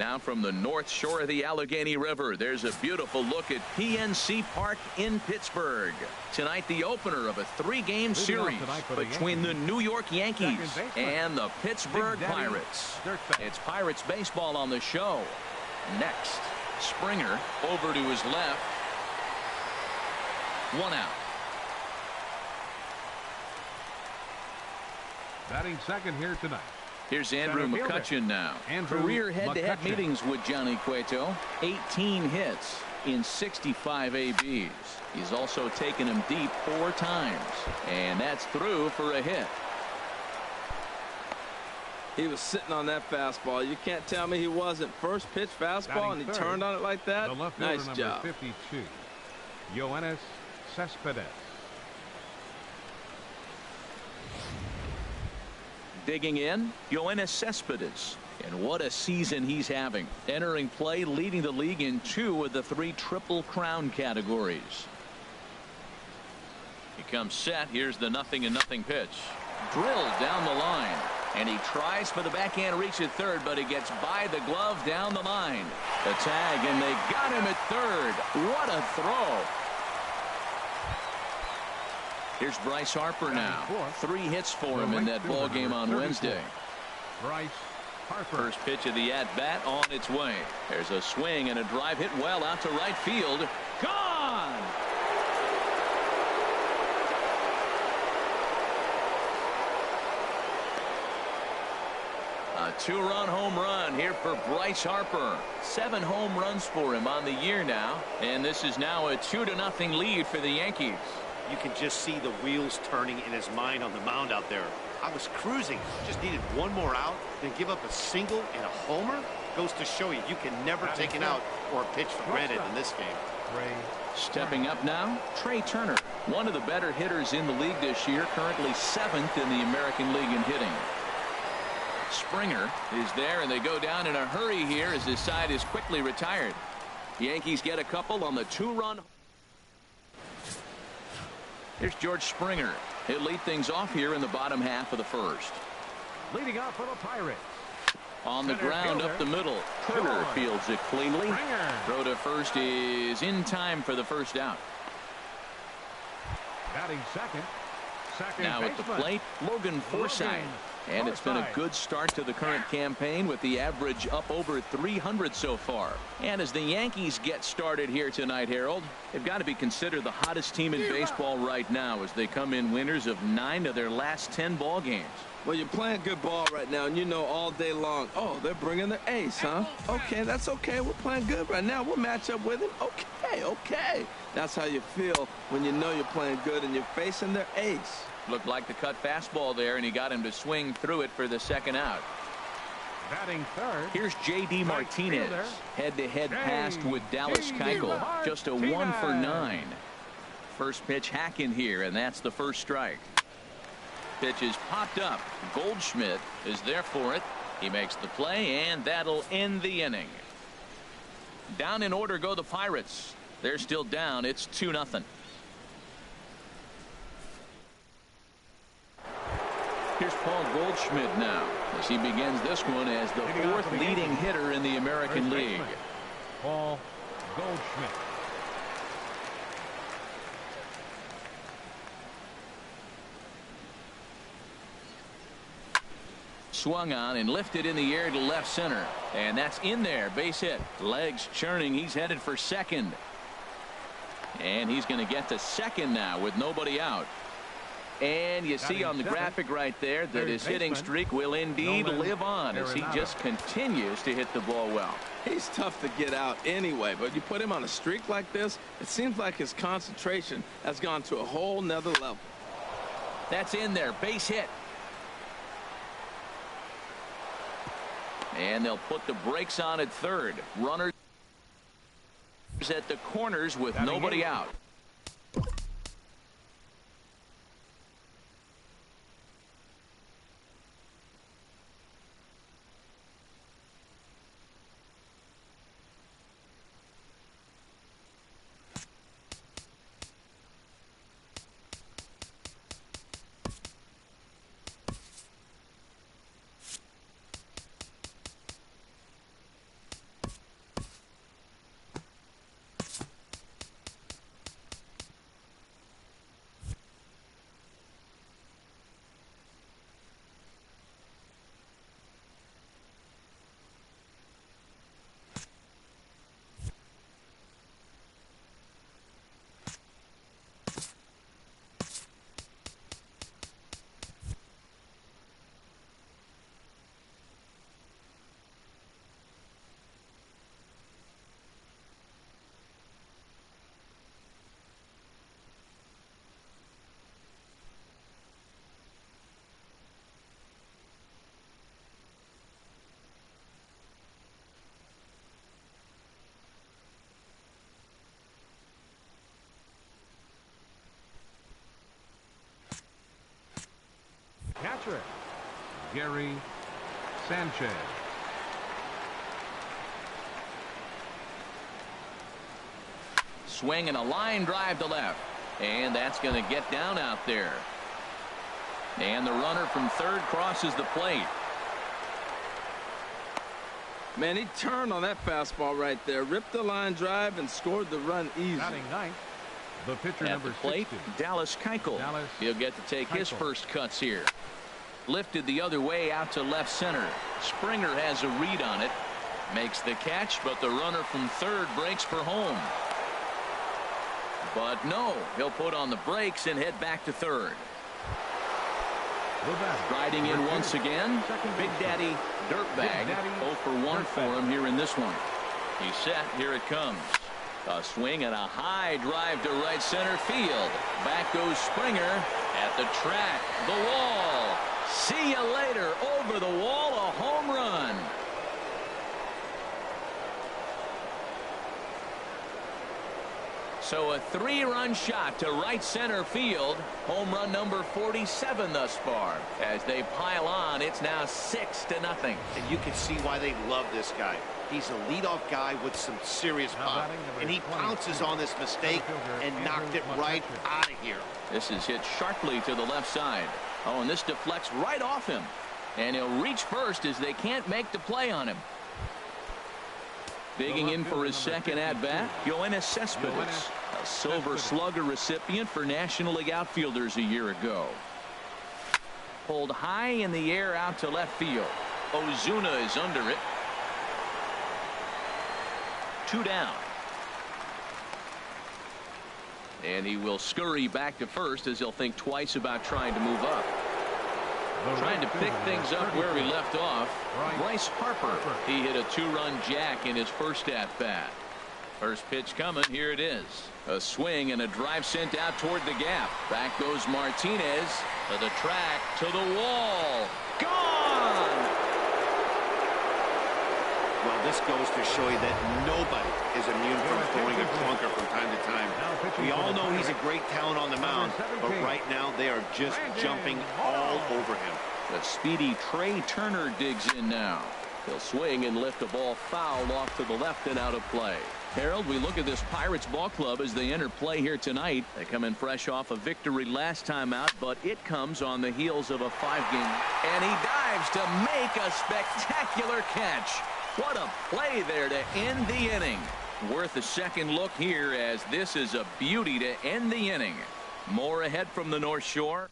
Now from the north shore of the Allegheny River, there's a beautiful look at PNC Park in Pittsburgh. Tonight, the opener of a 3-game series between the New York Yankees and the Pittsburgh Pirates. It's Pirates baseball on the show. Next, Springer over to his left. 1 out. Batting second here tonight. Here's Andrew McCutchen now. Career head-to-head meetings with Johnny Cueto. 18 hits in 65 ABs. He's also taken him deep 4 times. And that's through for a hit. He was sitting on that fastball. You can't tell me he wasn't. First pitch fastball, and he turned on it like that. Nice job. 52, Yoenis Cespedes. Digging in, Yoenis Cespedes. And what a season he's having. Entering play, leading the league in 2 of the 3 Triple Crown categories. He comes set. Here's the 0-0 pitch. Drilled down the line. And he tries for the backhand reach at third, but he gets by the glove down the line. The tag, and they got him at third. What a throw. Here's Bryce Harper now. 3 hits for him in that ball game on Wednesday. Bryce Harper. First pitch of the at-bat on its way. There's a swing and a drive hit well out to right field. Gone! A 2-run home run here for Bryce Harper. 7 home runs for him on the year now. And this is now a 2-0 lead for the Yankees. You can just see the wheels turning in his mind on the mound out there. I was cruising, just needed 1 more out, then give up a single and a homer. Goes to show you can never take an out or a pitch for granted in this game. Stepping up now, Trey Turner, one of the better hitters in the league this year, currently 7th in the American League in hitting. Springer is there, and they go down in a hurry here as his side is quickly retired. The Yankees get a couple on the 2-run. Here's George Springer. He'll lead things off here in the bottom half of the first. Leading off for the Pirates. On the ground up the middle. Turner fields it cleanly. Throw to first is in time for the first out. Batting second. Now at the plate, Logan Forsythe. And it's been a good start to the current campaign with the average up over 300 so far. And as the Yankees get started here tonight, Harold, they've got to be considered the hottest team in baseball right now as they come in winners of 9 of their last 10 ball games. Well, you're playing good ball right now, and you know all day long, oh, they're bringing their ace, huh? Okay, that's okay. We're playing good right now. We'll match up with him. Okay. That's how you feel when you know you're playing good and you're facing their ace. Looked like the cut fastball there, and he got him to swing through it for the second out. Batting third. Here's J.D. Martinez. Head-to-head passed with Dallas Keuchel. Just a 1 for 9. First pitch hack in here, and that's the first strike. Pitch is popped up. Goldschmidt is there for it. He makes the play, and that'll end the inning. Down in order go the Pirates. They're still down. It's 2-0. Here's Paul Goldschmidt now as he begins this one as the 4th leading hitter in the American League. Paul Goldschmidt. Swung on and lifted in the air to left center, and that's in there. Base hit. Legs churning. He's headed for second, and he's going to get to second now with nobody out. And you see on the graphic right there that his hitting streak will indeed live on as he just continues to hit the ball well. He's tough to get out anyway, but you put him on a streak like this, it seems like his concentration has gone to a whole nother level. That's in there. Base hit. And they'll put the brakes on at third. Runners at the corners with nobody out. Catcher, Gary Sanchez. Swing and a line drive to left. And that's going to get down out there. And the runner from third crosses the plate. Man, he turned on that fastball right there, ripped the line drive, and scored the run easy. Batting ninth, the pitcher At number the plate, 60. Dallas Keuchel. He'll get to take his first cuts here. Lifted the other way out to left center. Springer has a read on it. Makes the catch, but the runner from third breaks for home. But no, he'll put on the brakes and head back to third. Riding in once again, Big Daddy Dirtbag. 0 for 1 for him here in this one. He's set. Here it comes. A swing and a high drive to right center field. Back goes Springer at the track. The wall. See you later. Over the wall. A home run. So a 3-run shot to right center field. Home run number 47 thus far. As they pile on, it's now 6-0. And you can see why they love this guy. He's a leadoff guy with some serious pop. And he pounces on this mistake and knocked it right out of here. This is hit sharply to the left side. Oh, and this deflects right off him. And he'll reach first as they can't make the play on him. Digging in for his second at-bat, Yoenis Cespedes, a Silver Slugger recipient for National League outfielders a year ago. Pulled high in the air out to left field. Ozuna is under it. 2 down. And he will scurry back to first as he'll think twice about trying to move up. Trying to pick things up where he left off. Bryce Harper. He hit a 2-run jack in his first at-bat. First pitch coming. Here it is. A swing and a drive sent out toward the gap. Back goes Martinez to the track, to the wall. Gone! Well, this goes to show you that nobody is immune from throwing a clunker from time to time. We all know he's a great talent on the mound, but right now they are just jumping all over him. The speedy Trey Turner digs in now. He'll swing and lift a ball foul off to the left and out of play. Harold, we look at this Pirates ball club as they enter play here tonight. They come in fresh off a victory last time out, but it comes on the heels of a 5-game. And he dives to make a spectacular catch. What a play there to end the inning. Worth a second look here, as this is a beauty to end the inning. More ahead from the North Shore.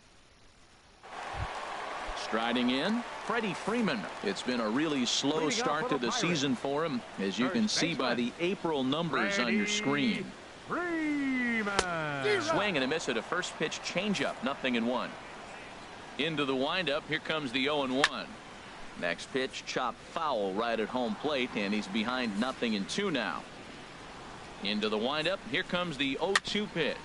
Striding in, Freddie Freeman. It's been a really slow start to the season for him, as you can see by the April numbers on your screen. Swing and a miss at a first pitch changeup. 0-1. Into the windup. Here comes the 0-1. Next pitch, chop foul right at home plate, and he's behind 0-2 now. Into the windup. Here comes the 0-2 pitch.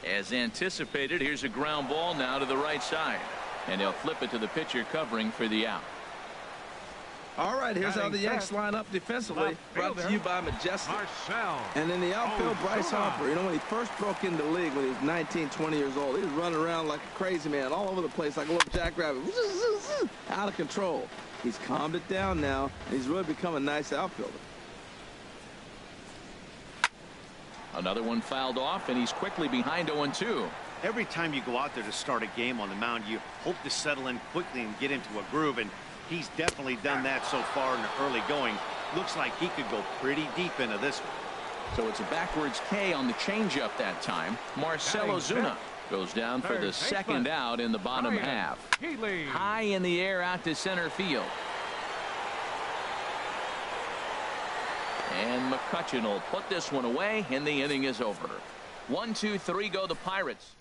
As anticipated, here's a ground ball now to the right side. And he'll flip it to the pitcher covering for the out. All right, here's how the Yanks line up defensively. Brought to you by Majestic. And in the outfield, Bryce Harper. You know, when he first broke into the league when he was 19, 20 years old, he was running around like a crazy man all over the place like a little jackrabbit. Out of control. He's calmed it down now, and he's really become a nice outfielder. Another one fouled off, and he's quickly behind 0-2. Every time you go out there to start a game on the mound, you hope to settle in quickly and get into a groove, and he's definitely done that so far in the early going. Looks like he could go pretty deep into this one. So it's a backwards K on the changeup that time. Marcell Ozuna goes down for the second out in the bottom half. High in the air out to center field. And McCutchen will put this one away, and the inning is over. 1-2-3 go the Pirates.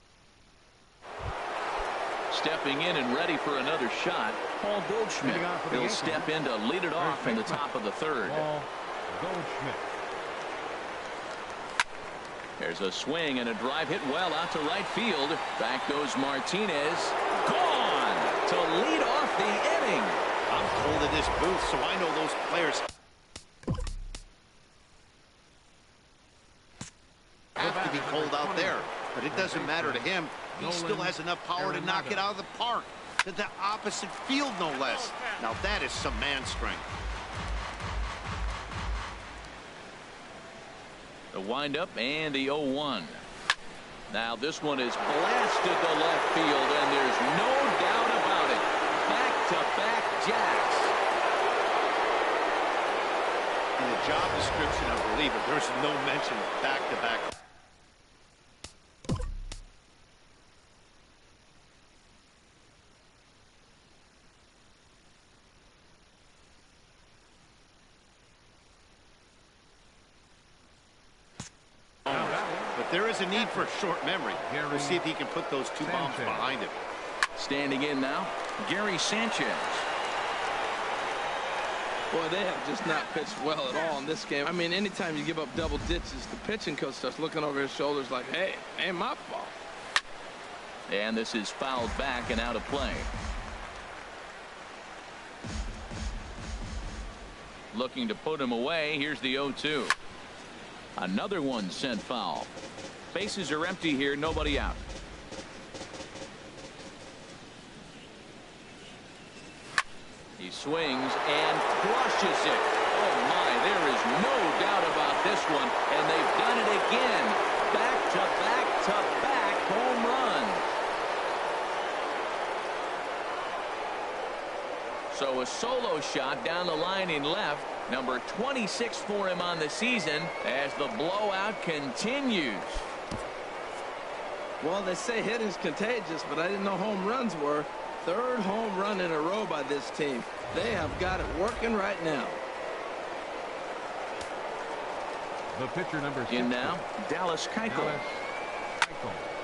Stepping in and ready for another shot, Paul Goldschmidt. He'll step in to lead it off in the top of the third. Paul Goldschmidt. There's a swing and a drive hit well out to right field. Back goes Martinez. Gone to lead off the inning. I'm cold in this booth, so I know those players have to be cold out there. But it doesn't matter to him. He still has enough power to knock it out of the park. to the opposite field, no less. Now that is some man strength. The windup and the 0-1. Now this one is blasted to left field, and there's no doubt about it. Back-to-back jacks. In the job description of reliever, there's no mention of back-to-back. But there is a need for a short memory. We'll see if he can put those two bombs behind him. Standing in now, Gary Sanchez. Boy, they have just not pitched well at all in this game. I mean, anytime you give up double ditches, the pitching coach starts looking over his shoulders like, hey, ain't my fault. And this is fouled back and out of play. Looking to put him away. Here's the 0-2. Another one sent foul. Bases are empty here, nobody out. He swings and crushes it. Oh my, there is no doubt about this one, and they've done it again. Back to back to back home run. So a solo shot down the line in left. Number 26 for him on the season as the blowout continues. Well, they say hitting's contagious, but I didn't know home runs were. Third home run in a row by this team. They have got it working right now. The pitcher number 6. In now, Dallas Keuchel.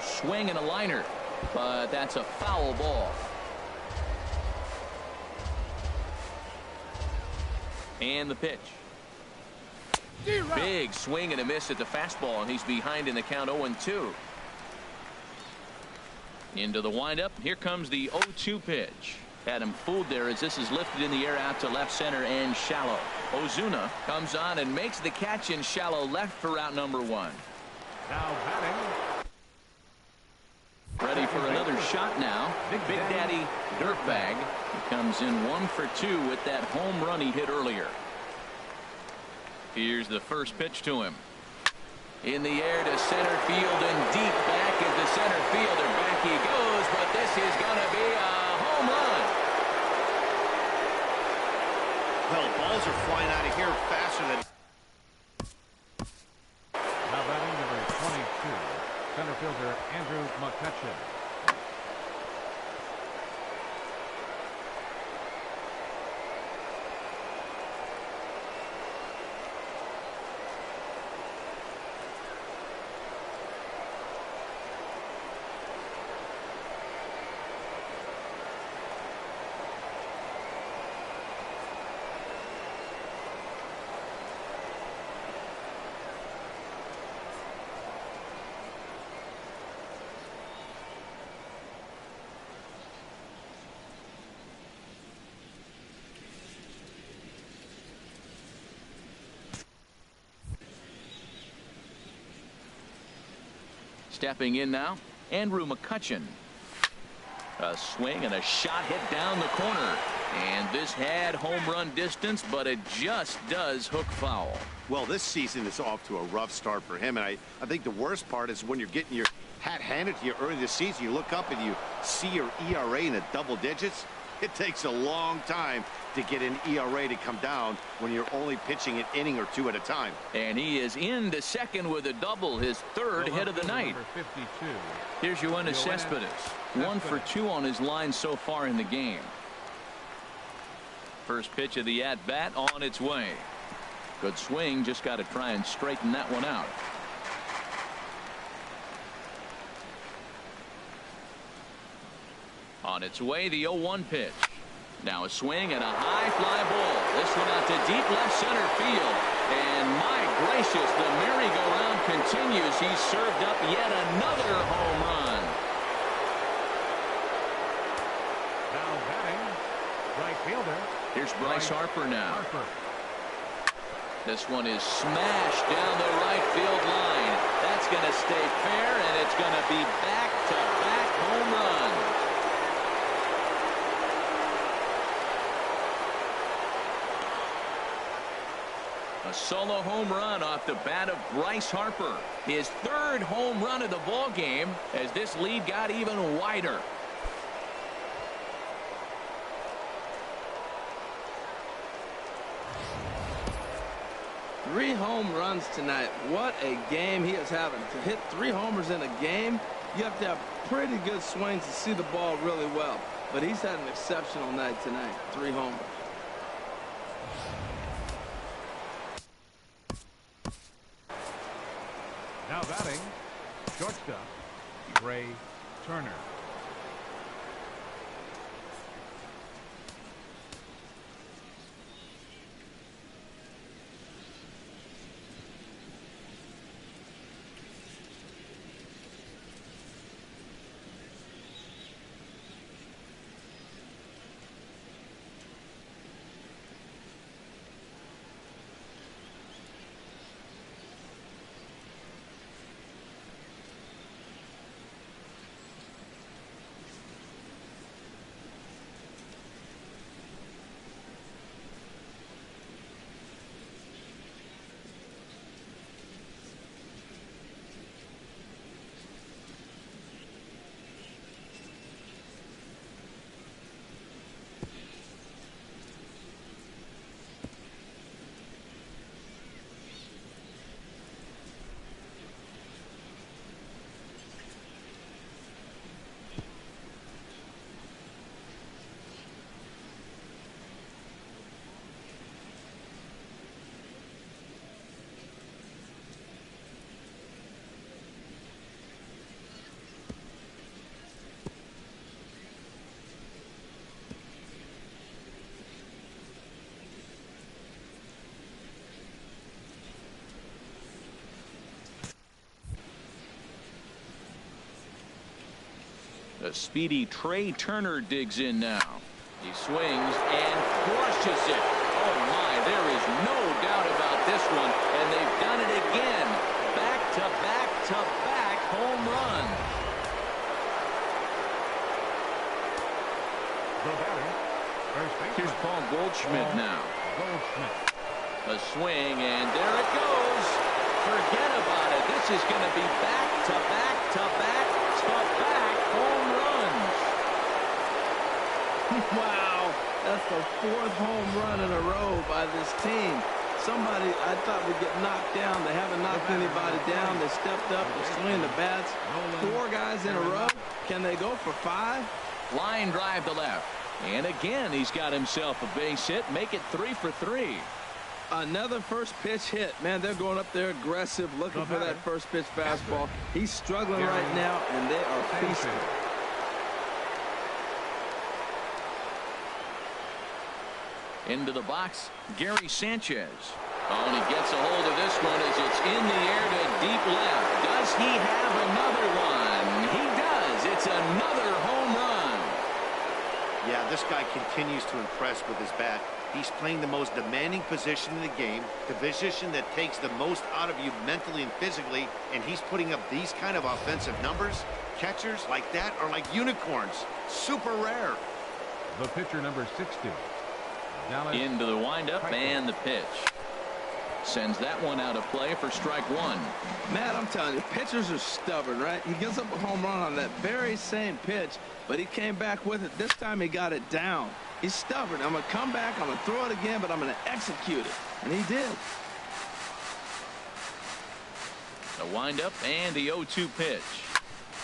Swing and a liner, but that's a foul ball. And the pitch. Big swing and a miss at the fastball, and he's behind in the count 0-2. Into the windup. Here comes the 0-2 pitch. Had him fooled there as this is lifted in the air out to left center and shallow. Ozuna comes on and makes the catch in shallow left for out number 1. Now batting. Ready for another shot now. Big Daddy Dirtbag. He comes in 1 for 2 with that home run he hit earlier. Here's the first pitch to him. In the air to center field and deep back is the center fielder. Back he goes, but this is going to be a home run. Well, balls are flying out of here faster than. Now batting number 22, center fielder Andrew McCutchen. Stepping in now, Andrew McCutchen. A swing and a shot hit down the corner. And this had home run distance, but it just does hook foul. Well, this season is off to a rough start for him, and I think the worst part is when you're getting your hat handed to you early this season, you look up and you see your ERA in the double digits. It takes a long time to get an ERA to come down when you're only pitching an inning or 2 at a time. And he is into second with a double, his third hit of the night. Here's Yoenis Cespedes. 1 for 2 on his line so far in the game. First pitch of the at-bat on its way. Good swing, just got to try and straighten that one out. On its way, the 0-1 pitch. Now a swing and a high fly ball. This one out to deep left center field. And my gracious, the merry-go-round continues. He's served up yet another home run. Now batting, right fielder. Here's Bryce Harper now. This one is smashed down the right field line. That's going to stay fair, and it's going to be back-to-back home runs. A solo home run off the bat of Bryce Harper. His third home run of the ball game as this lead got even wider. Three home runs tonight. What a game he is having. To hit 3 homers in a game, you have to have pretty good swings to see the ball really well. But he's had an exceptional night tonight. 3 homers. Now batting, shortstop, Trea Turner. A speedy Trea Turner digs in now. He swings and crushes it. Oh my, there is no doubt about this one. And they've done it again. Back to back to back home run. The batter, first baseman. Here's Paul Goldschmidt now. Goldschmidt. A swing and there it goes. Forget about it. This is going to be back to back to back to back home runs. Wow, that's the 4th home run in a row by this team. Somebody I thought would get knocked down. They haven't knocked anybody down. They stepped up, they swing the bats. 4 guys in a row. Can they go for 5? Line drive to left. And again, he's got himself a base hit. Make it 3 for 3. Another first pitch hit. Man, they're going up there aggressive, looking for that first pitch fastball. He's struggling right now, and they are feasting. Into the box, Gary Sanchez. Oh, and he gets a hold of this one as it's in the air to deep left. Does he have another one? He does. It's another home run. Yeah, this guy continues to impress with his bat. He's playing the most demanding position in the game, the position that takes the most out of you mentally and physically, and he's putting up these kind of offensive numbers. Catchers like that are like unicorns. Super rare. The pitcher, number 60. Dallas Into the windup and the pitch. Sends that one out of play for strike 1. Matt, I'm telling you, pitchers are stubborn, right? He gives up a home run on that very same pitch, but he came back with it. This time he got it down. He's stubborn. I'm going to come back, I'm going to throw it again, but I'm going to execute it. And he did. The windup and the 0-2 pitch.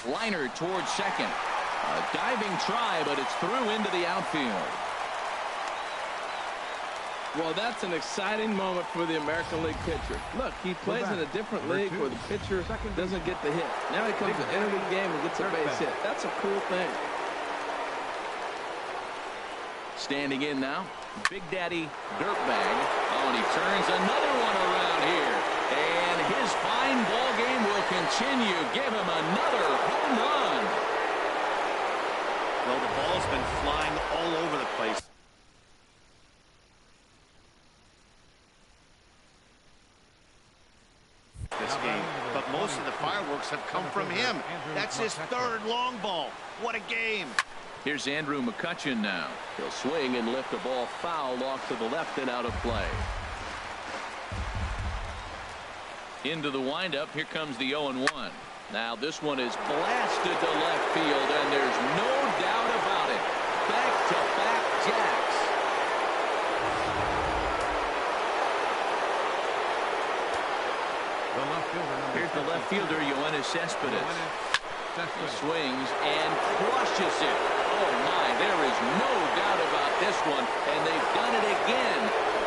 Liner towards second. A diving try, but it's through into the outfield. Well, that's an exciting moment for the American League pitcher. Look, he plays in a different league where the pitcher doesn't get the hit. Now he comes to enter the game and gets a base hit. That's a cool thing. Standing in now, Big Daddy Dirtbag. Oh, and he turns another one around here. And his fine ball game will continue. Give him another home run. Well, the ball's been flying all over the place this game, but most of the fireworks have come from him. That's his 3rd long ball. What a game. Here's Andrew McCutchen now. He'll swing and lift the ball foul off to the left and out of play. Into the windup. Here comes the 0-1. Now this one is blasted to left field, and there's no doubt about it. Back-to-back jacks. The left fielder. Here's the left fielder, Yoenis Cespedes. He swings and crushes it. Oh my, there is no doubt about this one, and they've done it again.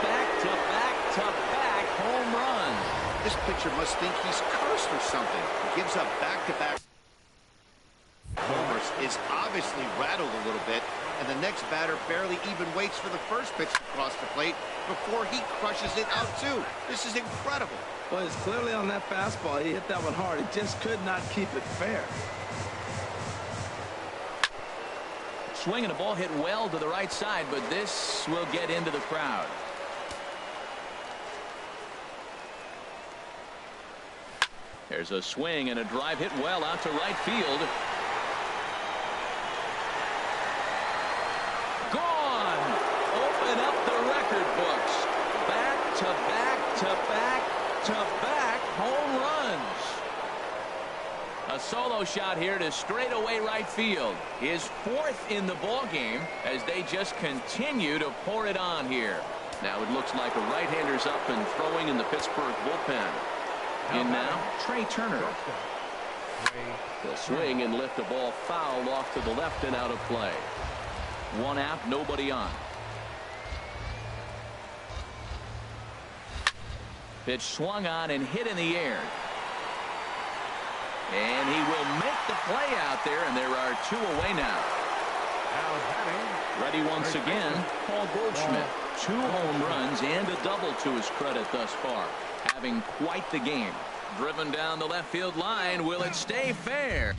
Back-to-back-to-back home runs. This pitcher must think he's cursed or something. He gives up back-to-back homers, is obviously rattled a little bit, and the next batter barely even waits for the first pitch to cross the plate before he crushes it out too. This is incredible. Well, it's clearly on that fastball. He hit that one hard. He just could not keep it fair. Swinging a ball hit well to the right side, but this will get into the crowd. There's a swing and a drive hit well out to right field. Gone! Open up the record books. Back-to-back-to-back-to-back home runs. A solo shot here to straightaway right field. His fourth in the ball game as they just continue to pour it on here. Now it looks like a right-hander's up and throwing in the Pittsburgh bullpen. In now, Trey Turner. He'll swing and lift a ball foul off to the left and out of play. One out, nobody on. Pitch swung on and hit in the air. And he will make the play out there, and there are two away now. Ready once again, Paul Goldschmidt. 2 home runs and a double to his credit thus far. Having quite the game. Driven down the left field line. Will it stay fair?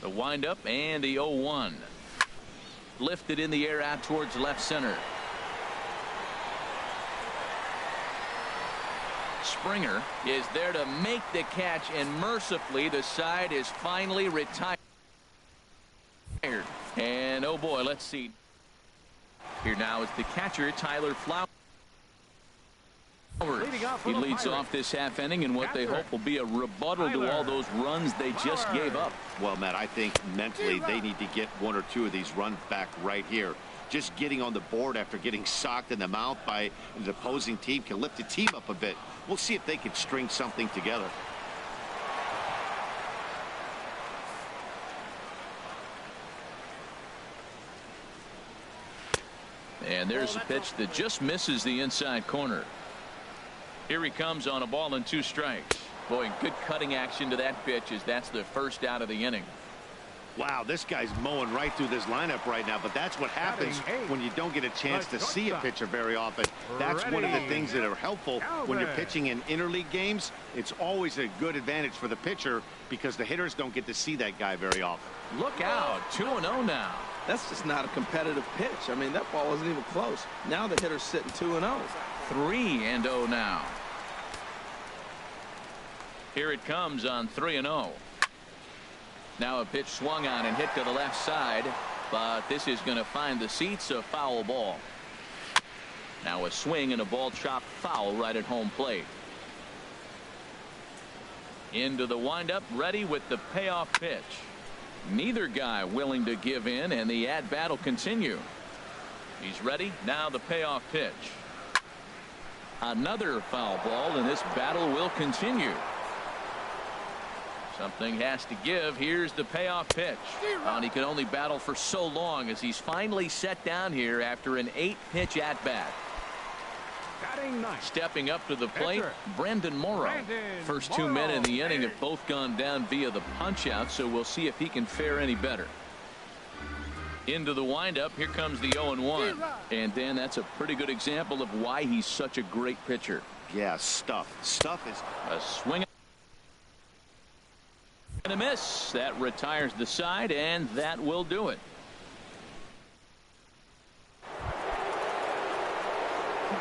The windup and the 0-1. Lifted in the air out towards left center. Springer is there to make the catch, and mercifully the side is finally retired. And oh boy, let's see. Here now is the catcher, Tyler Flowers. He leads off this half inning in what they hope will be a rebuttal to all those runs they just gave up. Well, Matt, I think mentally they need to get 1 or 2 of these runs back right here. Just getting on the board after getting socked in the mouth by the opposing team can lift the team up a bit. We'll see if they can string something together. And there's a pitch that just misses the inside corner. Here he comes on a ball and 2 strikes. Boy, good cutting action to that pitch as that's the first out of the inning. Wow, this guy's mowing right through this lineup right now, but that's what happens when you don't get a chance to see a pitcher very often. That's one of the things that are helpful when you're pitching in interleague games. It's always a good advantage for the pitcher because the hitters don't get to see that guy very often. Look out, 2-0 now. That's just not a competitive pitch. I mean, that ball wasn't even close. Now the hitter's sitting 2-0. 3-0 now. Here it comes on 3-0. Now a pitch swung on and hit to the left side, but this is going to find the seats, a foul ball. Now a swing and a ball chopped foul right at home plate. Into the windup, ready with the payoff pitch. Neither guy willing to give in, and the at-bat will continue. He's ready. Now the payoff pitch. Another foul ball, and this battle will continue. Something has to give. Here's the payoff pitch. And he can only battle for so long as he's finally set down here after an 8-pitch at-bat. Stepping up to the plate, Brandon Morrow. First 2 men in the inning have both gone down via the punch-out, so we'll see if he can fare any better. Into the windup, here comes the 0-1. And Dan, that's a pretty good example of why he's such a great pitcher. Yeah, stuff is a swing and a miss. That retires the side, and that will do it.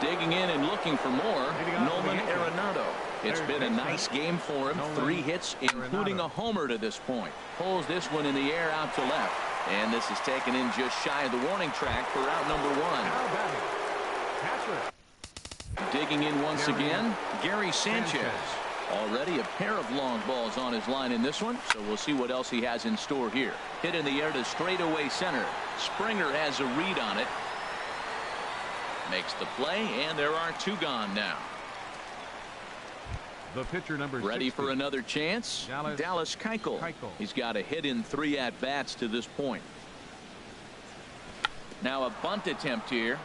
Digging in and looking for more, Nolan Arenado. It's been a nice game for him. 3 hits, including a homer to this point. Pulls this one in the air out to left. And this is taken in just shy of the warning track for out number 1. Digging in once again, Gary Sanchez. Already a pair of long balls on his line in this one, so we'll see what else he has in store here. Hit in the air to straightaway center. Springer has a read on it. Makes the play, and there are 2 gone now. The pitcher number ready 60. for another chance. Dallas Keuchel. He's got a hit in 3 at-bats to this point. Now a bunt attempt here.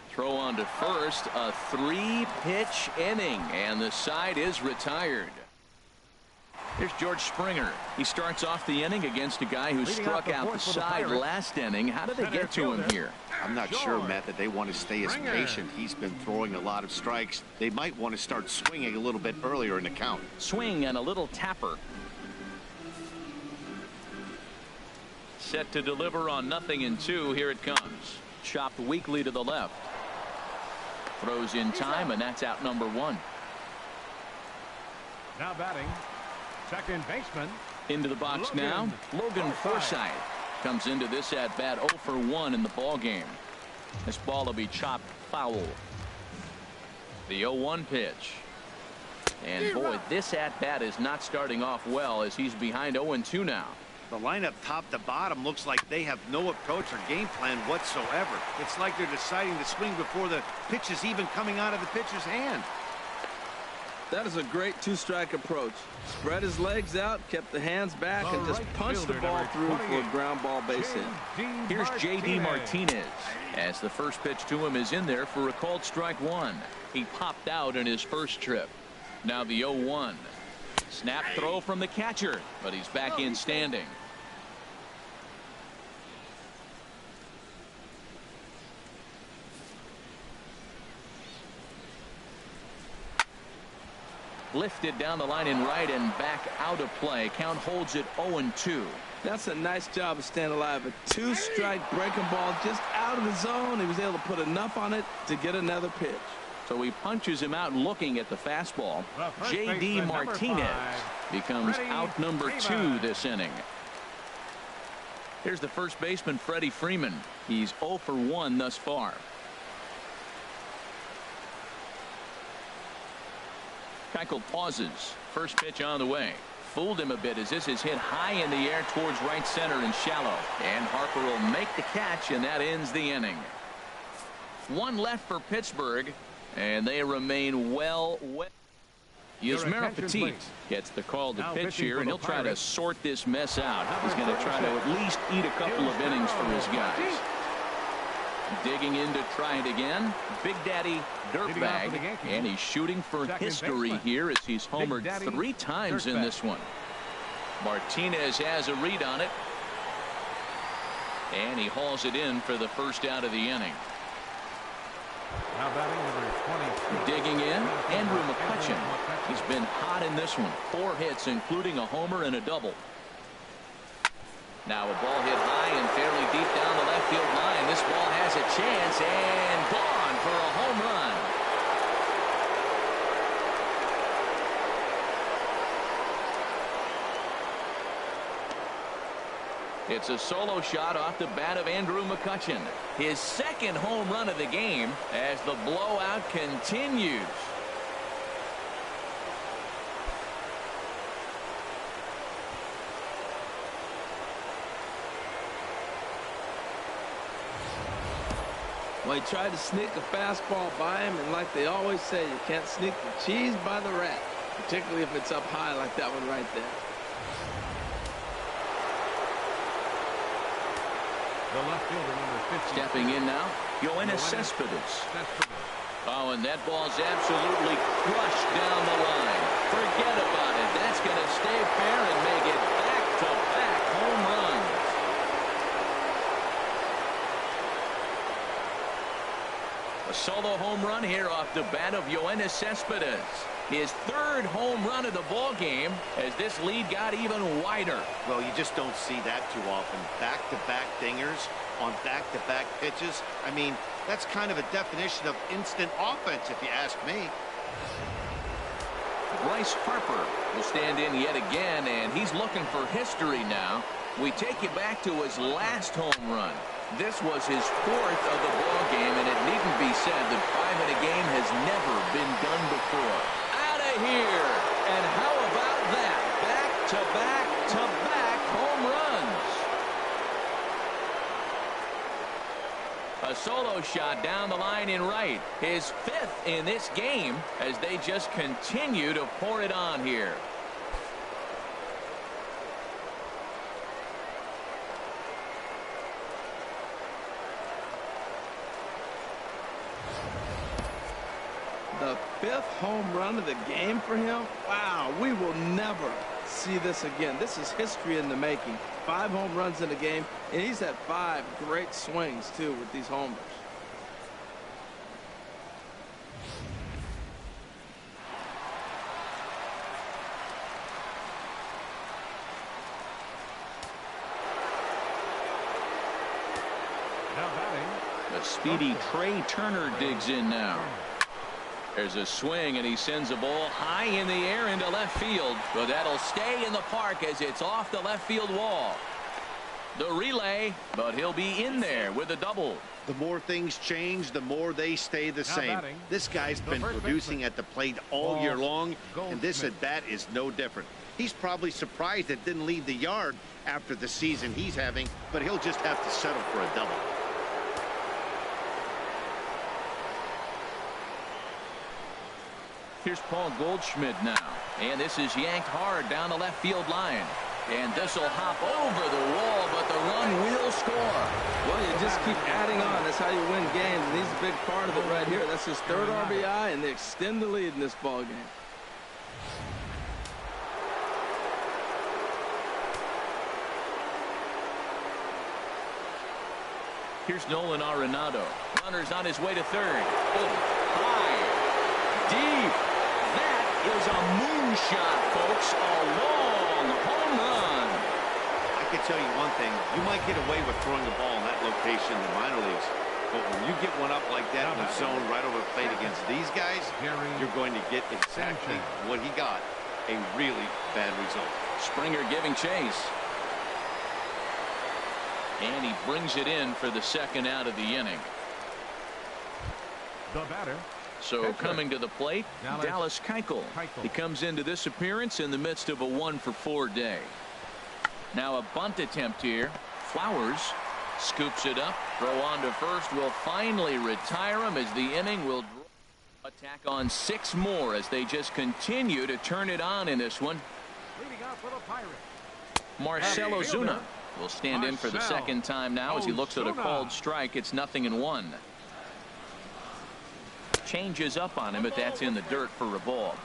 Throw on to first. A 3-pitch inning, and the side is retired. Here's George Springer. He starts off the inning against a guy who struck out the side last inning. How did they get to him here? I'm not sure, Matt, that they want to stay as patient. He's been throwing a lot of strikes. They might want to start swinging a little bit earlier in the count. Swing and a little tapper. Set to deliver on 0-2. Here it comes. Chopped weakly to the left. Throws in time, and that's out number 1. Now batting, second baseman. Into the box now, Logan Forsythe comes into this at bat 0 for 1 in the ball game. This ball will be chopped foul. The 0-1 pitch. And boy, this at bat is not starting off well as he's behind 0-2 now. The lineup top to bottom looks like they have no approach or game plan whatsoever. It's like they're deciding to swing before the pitch is even coming out of the pitcher's hand. That is a great 2-strike approach. Spread his legs out, kept the hands back, and just punched the ball through for a ground ball base hit. Here's J.D. Martinez as the first pitch to him is in there for a called strike 1. He popped out in his first trip. Now the 0-1. Snap throw from the catcher, but he's back in standing. Lifted down the line in right and back out of play. Count holds it 0-2. That's a nice job of staying alive. A 2-strike breaking ball just out of the zone. He was able to put enough on it to get another pitch. So he punches him out looking at the fastball. J.D. Martinez becomes out number 2 this inning. Here's the first baseman, Freddie Freeman. He's 0 for 1 thus far. Keuchel pauses. First pitch on the way. Fooled him a bit as this is hit high in the air towards right center and shallow. And Harper will make the catch, and that ends the inning. 1 left for Pittsburgh, and they remain well. Yusmeiro Petit gets the call to pitch here, and he'll try to sort this mess out. He's going to try to at least eat a couple of innings for his guys. Digging in to try it again. Big Daddy Dirtbag, and he's shooting for history here as he's homered 3 times in this one. Martinez has a read on it, and he hauls it in for the first out of the inning. Now batting number 20. Digging in, Andrew McCutchen. He's been hot in this one. 4 hits, including a homer and a double. Now a ball hit high and fairly deep down the left field line. This ball has a chance, and gone for a home run. It's a solo shot off the bat of Andrew McCutchen. His second home run of the game as the blowout continues. Well, he tried to sneak a fastball by him, and like they always say, you can't sneak the cheese by the rat, particularly if it's up high like that one right there. The left fielder, number 50. Stepping in now, Yoenis Cespedes. Oh, and that ball's absolutely crushed down the line. Forget about it. That's going to stay fair and make it back-to-back home runs. A solo home run here off the bat of Yoenis Cespedes. His 3rd home run of the ball game as this lead got even wider. Well, you just don't see that too often. Back-to-back dingers. on back-to-back pitches. I mean, that's kind of a definition of instant offense, if you ask me. Bryce Harper will stand in yet again, and he's looking for history now. We take you back to his last home run. This was his 4th of the ball game, and it needn't be said that 5 in a game has never been done before. Out of here! And how about that? Back-to-back-to-back home runs. A solo shot down the line in right. His 5th in this game as they just continue to pour it on here. The 5th home run of the game for him? Wow, we will never see this again. This is history in the making. 5 home runs in the game, and he's had 5 great swings, too, with these homers. Now batting. The speedy Trey Turner digs in now. There's a swing, and he sends a ball high in the air into left field. But that'll stay in the park as it's off the left field wall. The relay, but he'll be in there with a double. The more things change, the more they stay the same. Batting, this guy's been producing at the plate all year long, and this at-bat is no different. He's probably surprised it didn't leave the yard after the season he's having, but he'll just have to settle for a double. Here's Paul Goldschmidt now, and this is yanked hard down the left field line. And this will hop over the wall, but the run will score. Well, you just keep adding on. That's how you win games, and he's a big part of it right here. That's his 3rd RBI, and they extend the lead in this ball game. Here's Nolan Arenado. Runner's on his way to 3rd. Oh, high, deep. That is a moonshot, folks. A long home run. I can tell you one thing. You might get away with throwing the ball in that location in the minor leagues. But when you get one up like that in the zone right over the plate against these guys, you're going to get exactly what he got. A really bad result. Springer giving chase. And he brings it in for the 2nd out of the inning. The batter. So coming to the plate, Dallas Keuchel. He comes into this appearance in the midst of a 1-for-4 day. Now a bunt attempt here. Flowers scoops it up. Throw on to first will finally retire him as the inning will attack on 6 more as they just continue to turn it on in this one. Leading off for the Pirates. Marcell Ozuna will stand in for the 2nd time now as he looks at a called strike. It's 0-1. Changes up on him, but that's in the dirt for a ball.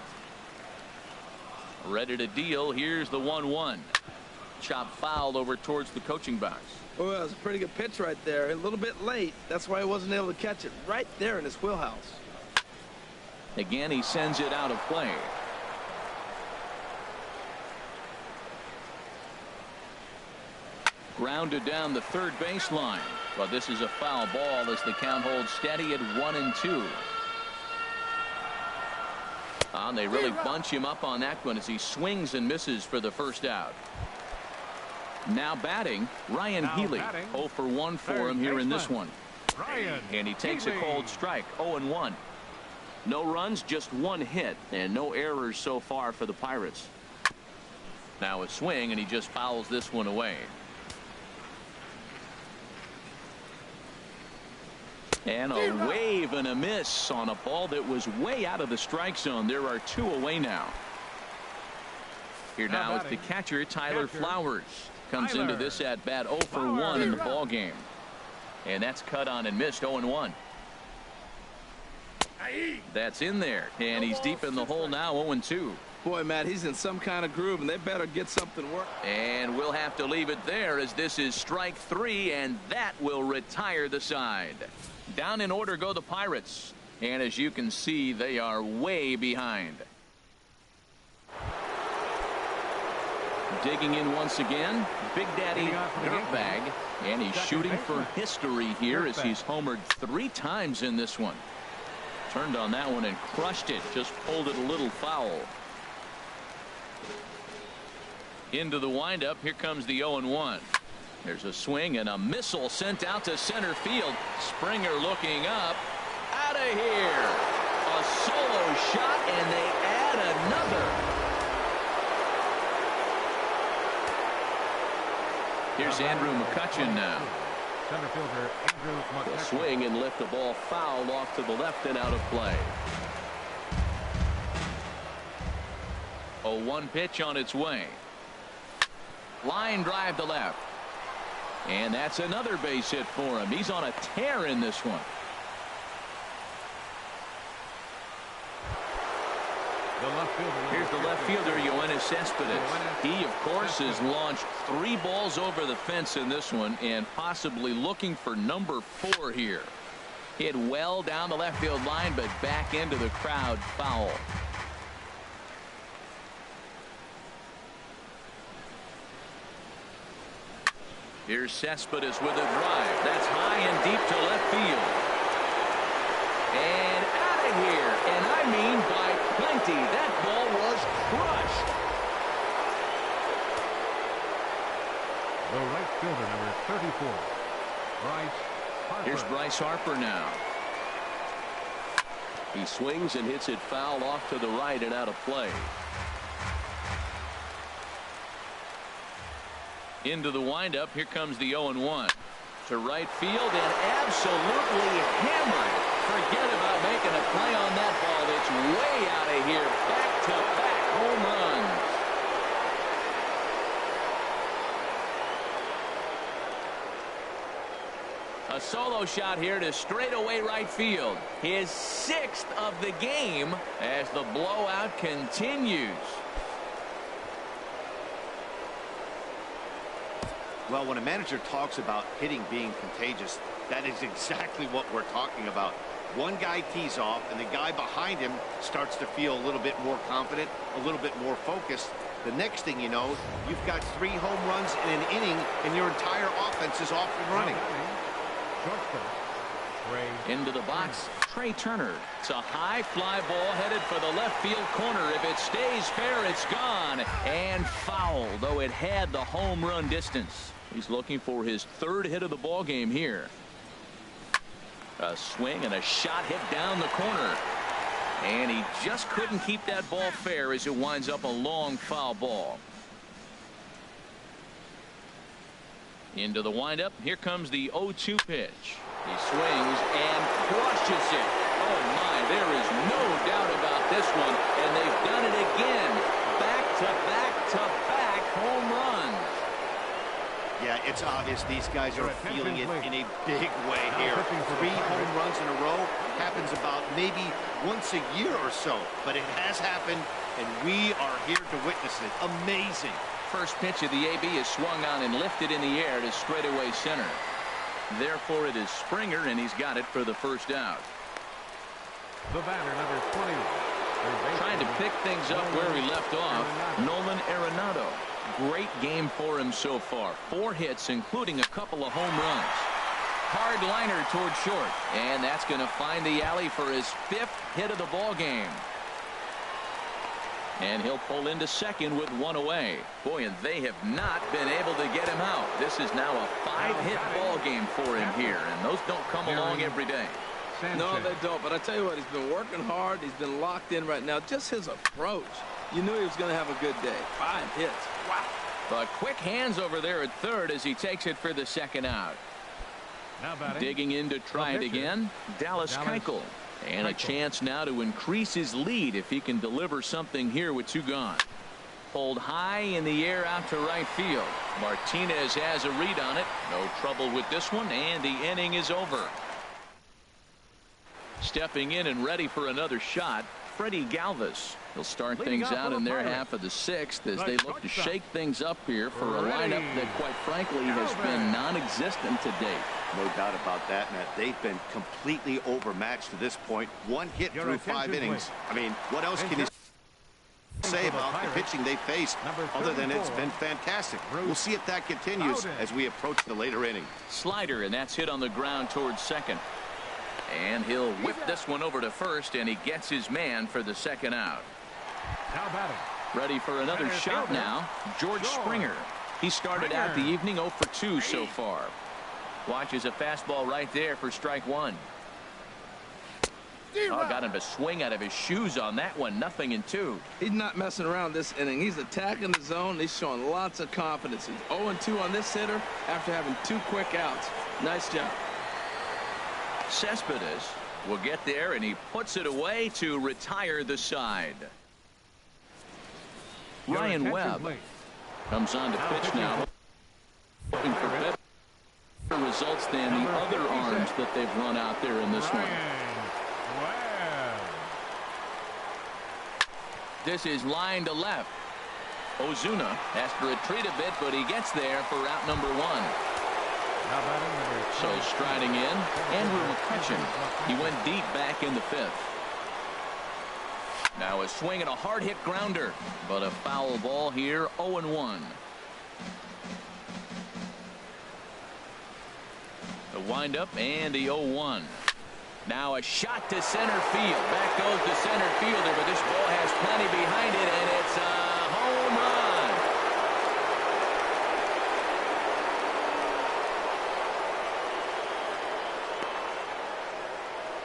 Ready to deal. Here's the 1-1. Chop fouled over towards the coaching box. Oh, that was a pretty good pitch right there. A little bit late. That's why he wasn't able to catch it right there in his wheelhouse. Again, he sends it out of play. Grounded down the 3rd baseline. But this is a foul ball as the count holds steady at 1-2. And they really bunch him up on that one as he swings and misses for the 1st out. Now batting, Ryan Healy. 0 for 1 for him here in this one. And he takes a cold strike. 0-1. No runs, just 1 hit, and no errors so far for the Pirates. Now a swing, and he just fouls this one away. And a wave and a miss on a ball that was way out of the strike zone. There are 2 away now. Here now is the catcher, Tyler Flowers. Comes into this at bat 0 for 1 in the ball game. And that's cut on and missed. 0-1. That's in there. And he's deep in the hole now. 0-2. Boy, Matt, he's in some kind of groove, and they better get something working. And we'll have to leave it there as this is strike 3, and that will retire the side. Down in order go the Pirates. And as you can see, they are way behind. Digging in once again, Big Daddy Dirtbag, and he's shooting for history here as he's homered 3 times in this one. Turned on that one and crushed it, just pulled it a little foul. Into the windup, here comes the 0-1. There's a swing and a missile sent out to center field. Springer looking up, out of here. A solo shot, and they add another. Here's Andrew McCutchen now. Center fielder Andrew A McCutchen. swing and lift the ball foul off to the left and out of play. A 1 pitch on its way. Line drive to left. And that's another base hit for him. He's on a tear in this one. Here's the left fielder, Yoenis Cespedes. He, of course, has launched 3 balls over the fence in this one and possibly looking for number 4 here. Hit well down the left field line, but back into the crowd, foul. Here's Cespedes with a drive. That's high and deep to left field. And out of here. And I mean by plenty. That ball was crushed. The right fielder, number 34, Bryce Harper. Here's Bryce Harper now. He swings and hits it foul off to the right and out of play. Into the windup. Here comes the 0-1 to right field and absolutely hammered. Forget about making a play on that ball. It's way out of here. Back-to-back home runs. A solo shot here to straightaway right field. His 6th of the game as the blowout continues. Well, when a manager talks about hitting being contagious, that is exactly what we're talking about. One guy tees off, and the guy behind him starts to feel a little bit more confident, a little bit more focused. The next thing you know, you've got 3 home runs in an inning, and your entire offense is off and running. Into the box, Trey Turner. It's a high fly ball headed for the left field corner. If it stays fair, it's gone. And foul, though it had the home run distance. He's looking for his 3rd hit of the ball game here. A swing and a shot hit down the corner. And he just couldn't keep that ball fair as it winds up a long foul ball. Into the windup. Here comes the 0-2 pitch. He swings and crushes it. Oh my, there is no doubt about this one. And they've done it again. Back-to-back-to-back home runs. Yeah, it's obvious these guys are feeling it in a big way here. 3 home runs in a row happens about maybe once a year or so. But it has happened, and we are here to witness it. Amazing. First pitch of the AB is swung on and lifted in the air to straightaway center. Therefore, it is Springer, and he's got it for the first out. The batter, number 20. Trying to pick things up where he left off, Nolan Arenado. Great game for him so far. 4 hits, including a couple of home runs. Hard liner toward short, and that's going to find the alley for his 5th hit of the ball game. And he'll pull into second with 1 away. Boy, and they have not been able to get him out. This is now a 5-hit ball game for him here, and those don't come along every day. No, they don't. But I tell you what, he's been working hard. He's been locked in right now. Just his approach. You knew he was going to have a good day. 5 hits. Wow. But quick hands over there at third as he takes it for the 2nd out. Now batting. Digging in to try it again, Dallas Keuchel. And a chance now to increase his lead if he can deliver something here with 2 gone. Pulled high in the air out to right field. Martinez has a read on it. No trouble with this one, and the inning is over. Stepping in and ready for another shot, Freddie Galvis. He'll start things out in their half of the 6th as they look to shake things up here for a lineup that, quite frankly, has been non-existent to date. No doubt about that, Matt. They've been completely overmatched to this point. 1 hit through 5 innings. I mean, what else can you say about the pitching they faced, other than it's been fantastic. We'll see if that continues as we approach the later inning. Slider, and that's hit on the ground towards second. And he'll whip this one over to first, and he gets his man for the second out. Now batting. Ready for another shot now, George Springer. He started out the evening 0 for 2 so far. Watches a fastball right there for strike one. Oh, got him to swing out of his shoes on that one. 0-2. He's not messing around this inning. He's attacking the zone. He's showing lots of confidence. He's 0-2 on this hitter after having 2 quick outs. Nice job. Cespedes will get there, and he puts it away to retire the side. Ryan Webb comes on to pitch now, hoping for better results than the other arms that they've run out there in this one. This is line to left. Ozuna has to retreat a bit, but he gets there for out number 1. So striding in, Andrew McCutchen. He went deep back in the 5th. Now a swing and a hard hit grounder, but a foul ball here. 0-1. The windup and the 0-1. Now a shot to center field. Back goes the center fielder, but this ball has plenty behind it, and it's a home run.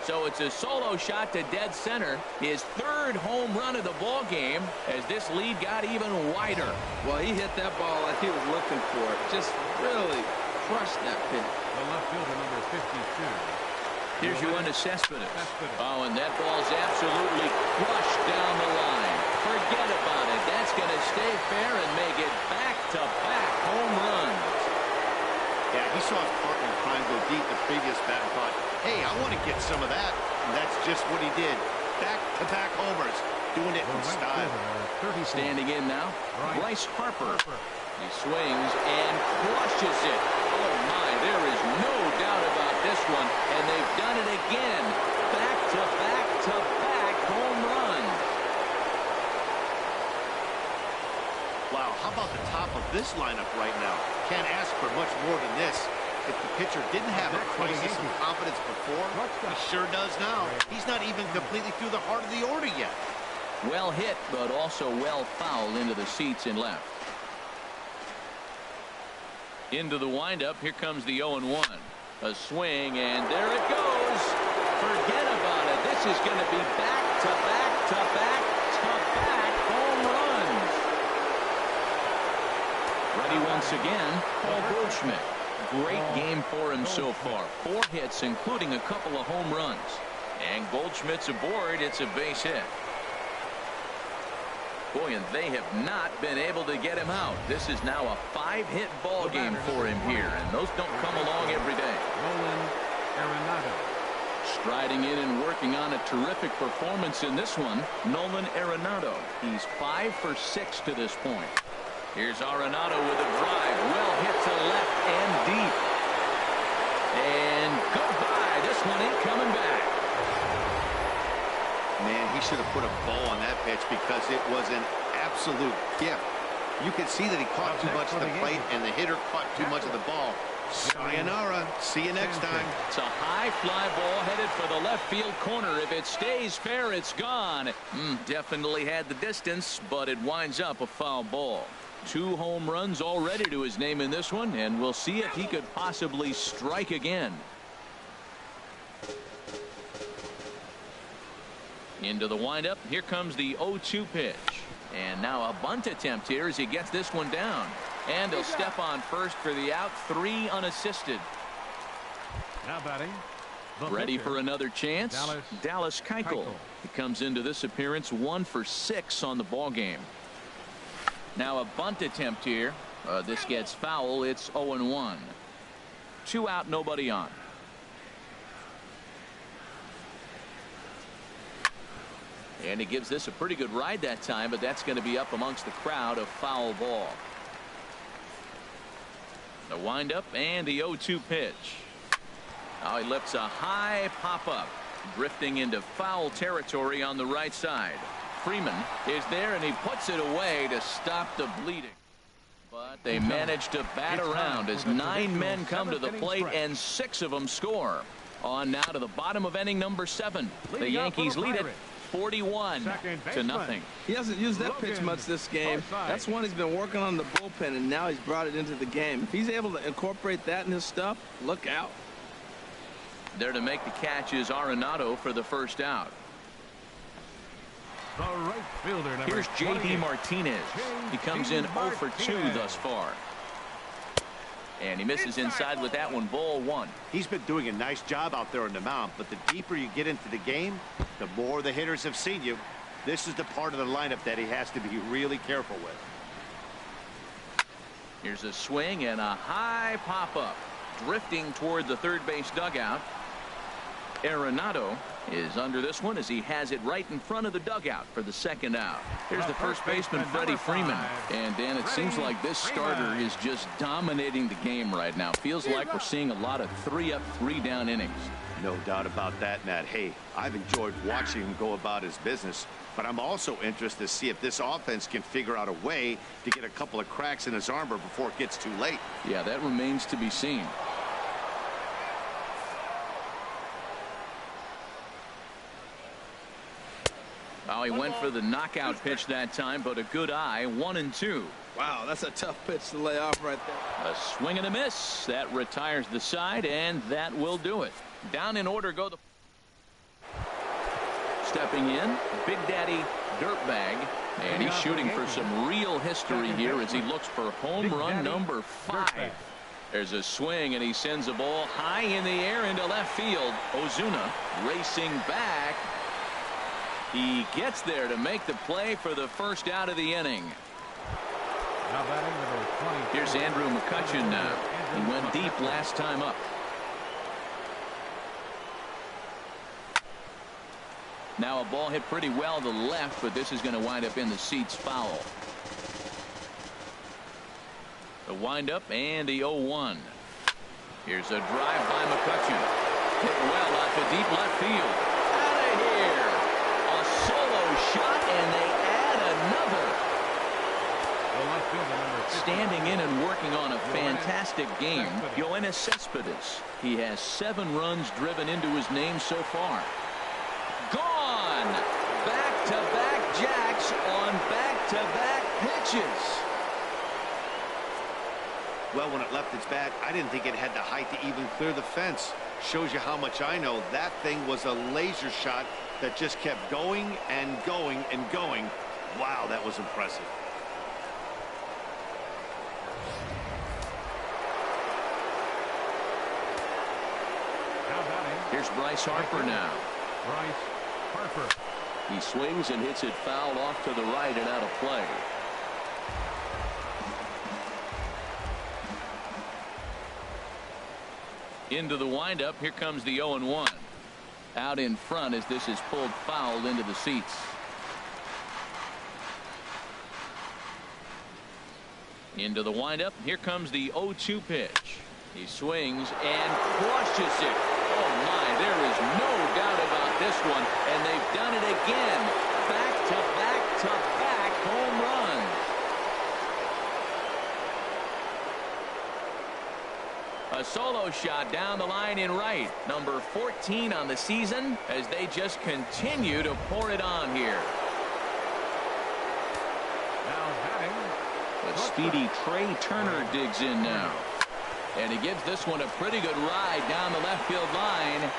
So it's a solo shot to dead center. His 3rd home run of the ball game as this lead got even wider. Well, he hit that ball like he was looking for it. Just really crushed that pitch. The left fielder, number 52. Here's your one to Cespedes. Oh, and that ball's absolutely crushed down the line. Forget about it. That's going to stay fair and make it back-to-back home runs. Yeah, he saw his partner try and go deep the previous bat and thought, hey, I want to get some of that. And that's just what he did. Back-to-back homers, doing it in style. Standing in now, Bryce Harper. He swings and crushes it. Oh, my, there is no doubt about this one. And they've done it again. Back-to-back-to-back home runs. Wow, how about the top of this lineup right now? Can't ask for much more than this. If the pitcher didn't have a crisis of confidence before, he sure does now. He's not even completely through the heart of the order yet. Well hit, but also well fouled into the seats in left. Into the windup. Here comes the 0-1. A swing, and there it goes. Forget about it. This is going to be back-to-back-to-back-to-back home runs. Ready once again, Paul Goldschmidt. Great game for him so far. 4 hits, including a couple of home runs. And Goldschmidt's aboard. It's a base hit. Boy, and they have not been able to get him out. This is now a 5-hit ball game for him here, and those don't come along every day. Nolan Arenado. Striding in and working on a terrific performance in this one, Nolan Arenado. He's 5 for 6 to this point. Here's Arenado with a drive. Well hit to left and deep. And goodbye. This one ain't coming back. Man, he should have put a bow on that pitch because it was an absolute gift. You can see that he caught too much of the plate and the hitter caught too much of the ball. Sayonara. See you next time. It's a high fly ball headed for the left field corner. If it stays fair, it's gone. Definitely had the distance, but it winds up a foul ball. 2 home runs already to his name in this one, and we'll see if he could possibly strike again. Into the windup. Here comes the 0-2 pitch. And now a bunt attempt here as he gets this one down. And he'll step on first for the out. 3 unassisted. Now batting. Ready for another chance. Dallas Keuchel. He comes into this appearance 1 for 6 on the ball game. Now a bunt attempt here. This gets foul. It's 0-1. 2 out, nobody on. And he gives this a pretty good ride that time, but that's going to be up amongst the crowd. A foul ball. The windup and the 0-2 pitch. Now he lifts a high pop up, drifting into foul territory on the right side. Freeman is there, and he puts it away to stop the bleeding. But they manage to bat around as 9 men come to the plate, and 6 of them score. On now to the bottom of inning number 7. The Yankees lead it 41-0. He hasn't used that pitch much this game. That's one he's been working on the bullpen, and now he's brought it into the game. If he's able to incorporate that in his stuff, look out. There to make the catch is Arenado for the first out. The right fielder, here's J.D. Martinez. He comes in 0 for 2 thus far. And he misses inside with that one. Ball 1. He's been doing a nice job out there on the mound, but the deeper you get into the game, the more the hitters have seen you. This is the part of the lineup that he has to be really careful with. Here's a swing and a high pop-up. Drifting toward the third base dugout. Arenado is under this one as he has it right in front of the dugout for the second out. Here's the first baseman, Freddie Freeman. And Dan, it seems like this starter is just dominating the game right now. Feels like we're seeing a lot of 3-up, 3-down innings. No doubt about that, Matt. Hey, I've enjoyed watching him go about his business, but I'm also interested to see if this offense can figure out a way to get a couple of cracks in his armor before it gets too late. Yeah, that remains to be seen. Oh, he went for the knockout pitch that time, but a good eye. 1-2. Wow, that's a tough pitch to lay off right there. A swing and a miss. That retires the side, and that will do it. Down in order go the... Stepping in, Big Daddy Dirtbag. And he's shooting for some real history here as he looks for home run number 5. There's a swing, and he sends a ball high in the air into left field. Ozuna racing back. He gets there to make the play for the first out of the inning. Now batting number 20. Here's Andrew McCutchen now. He went deep last time up. Now a ball hit pretty well to left, but this is going to wind up in the seats foul. The windup and the 0-1. Here's a drive by McCutchen. Hit well out to deep left field. Out of here. A solo shot, and they add another. Standing in and working on a fantastic game, Yoenis Cespedes. He has 7 runs driven into his name so far. Gone. Back-to-back jacks on back-to-back pitches. Well, when it left its bat, I didn't think it had the height to even clear the fence. Shows you how much I know. That thing was a laser shot that just kept going and going and going. Wow, that was impressive. Here's Bryce Harper now. Bryce Harper. He swings and hits it foul off to the right and out of play. Into the windup. Here comes the 0-1. Out in front as this is pulled foul into the seats. Into the windup. Here comes the 0-2 pitch. He swings and crushes it. Oh my, there is no doubt about this one, and they've done it again. Back to back to back home runs. A solo shot down the line in right. Number 14 on the season as they just continue to pour it on here. Now batting. But speedy Trey Turner digs in now. And he gives this one a pretty good ride down the left field line.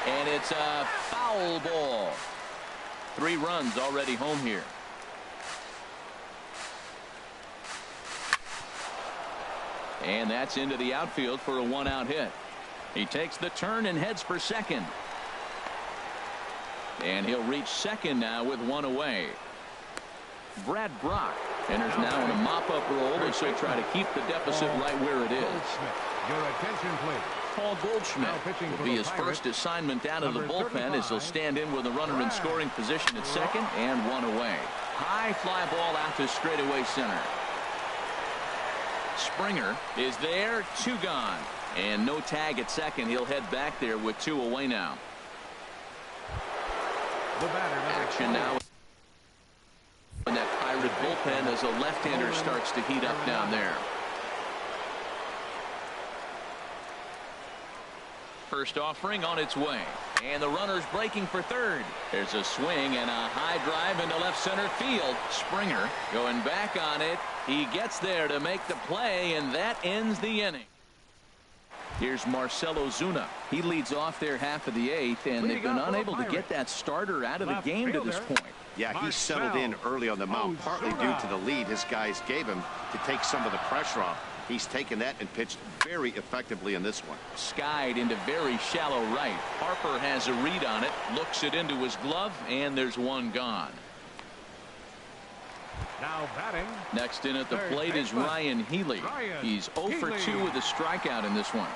And it's a foul ball. 3 runs already home here. And that's into the outfield for a 1-out hit. He takes the turn and heads for second. And he'll reach second now with 1 away. Brad Brach enters now in a mop-up role as he'll try to keep the deficit right where it is. Your attention, please. Paul Goldschmidt will be his first assignment out of the bullpen as he'll stand in with a runner in scoring position at second and 1 away. High fly ball out to straightaway center. Springer is there, 2 gone. And no tag at second. He'll head back there with 2 away now. The batter, number Action 20. now in that Pirate bullpen as a left-hander starts to heat up down there. First offering on its way, and the runner's breaking for third. There's a swing and a high drive into left center field. Springer going back on it. He gets there to make the play, and that ends the inning. Here's Marcell Ozuna. He leads off their half of the eighth, and they've been unable to get that starter out of the game to this point. Yeah, he settled in early on the mound, partly due to the lead his guys gave him to take some of the pressure off. He's taken that and pitched very effectively in this one. Skied into very shallow right. Harper has a read on it, looks it into his glove, and there's one gone. Now batting. Next in at the plate is Ryan Healy. He's 0 for 2 with a strikeout in this one.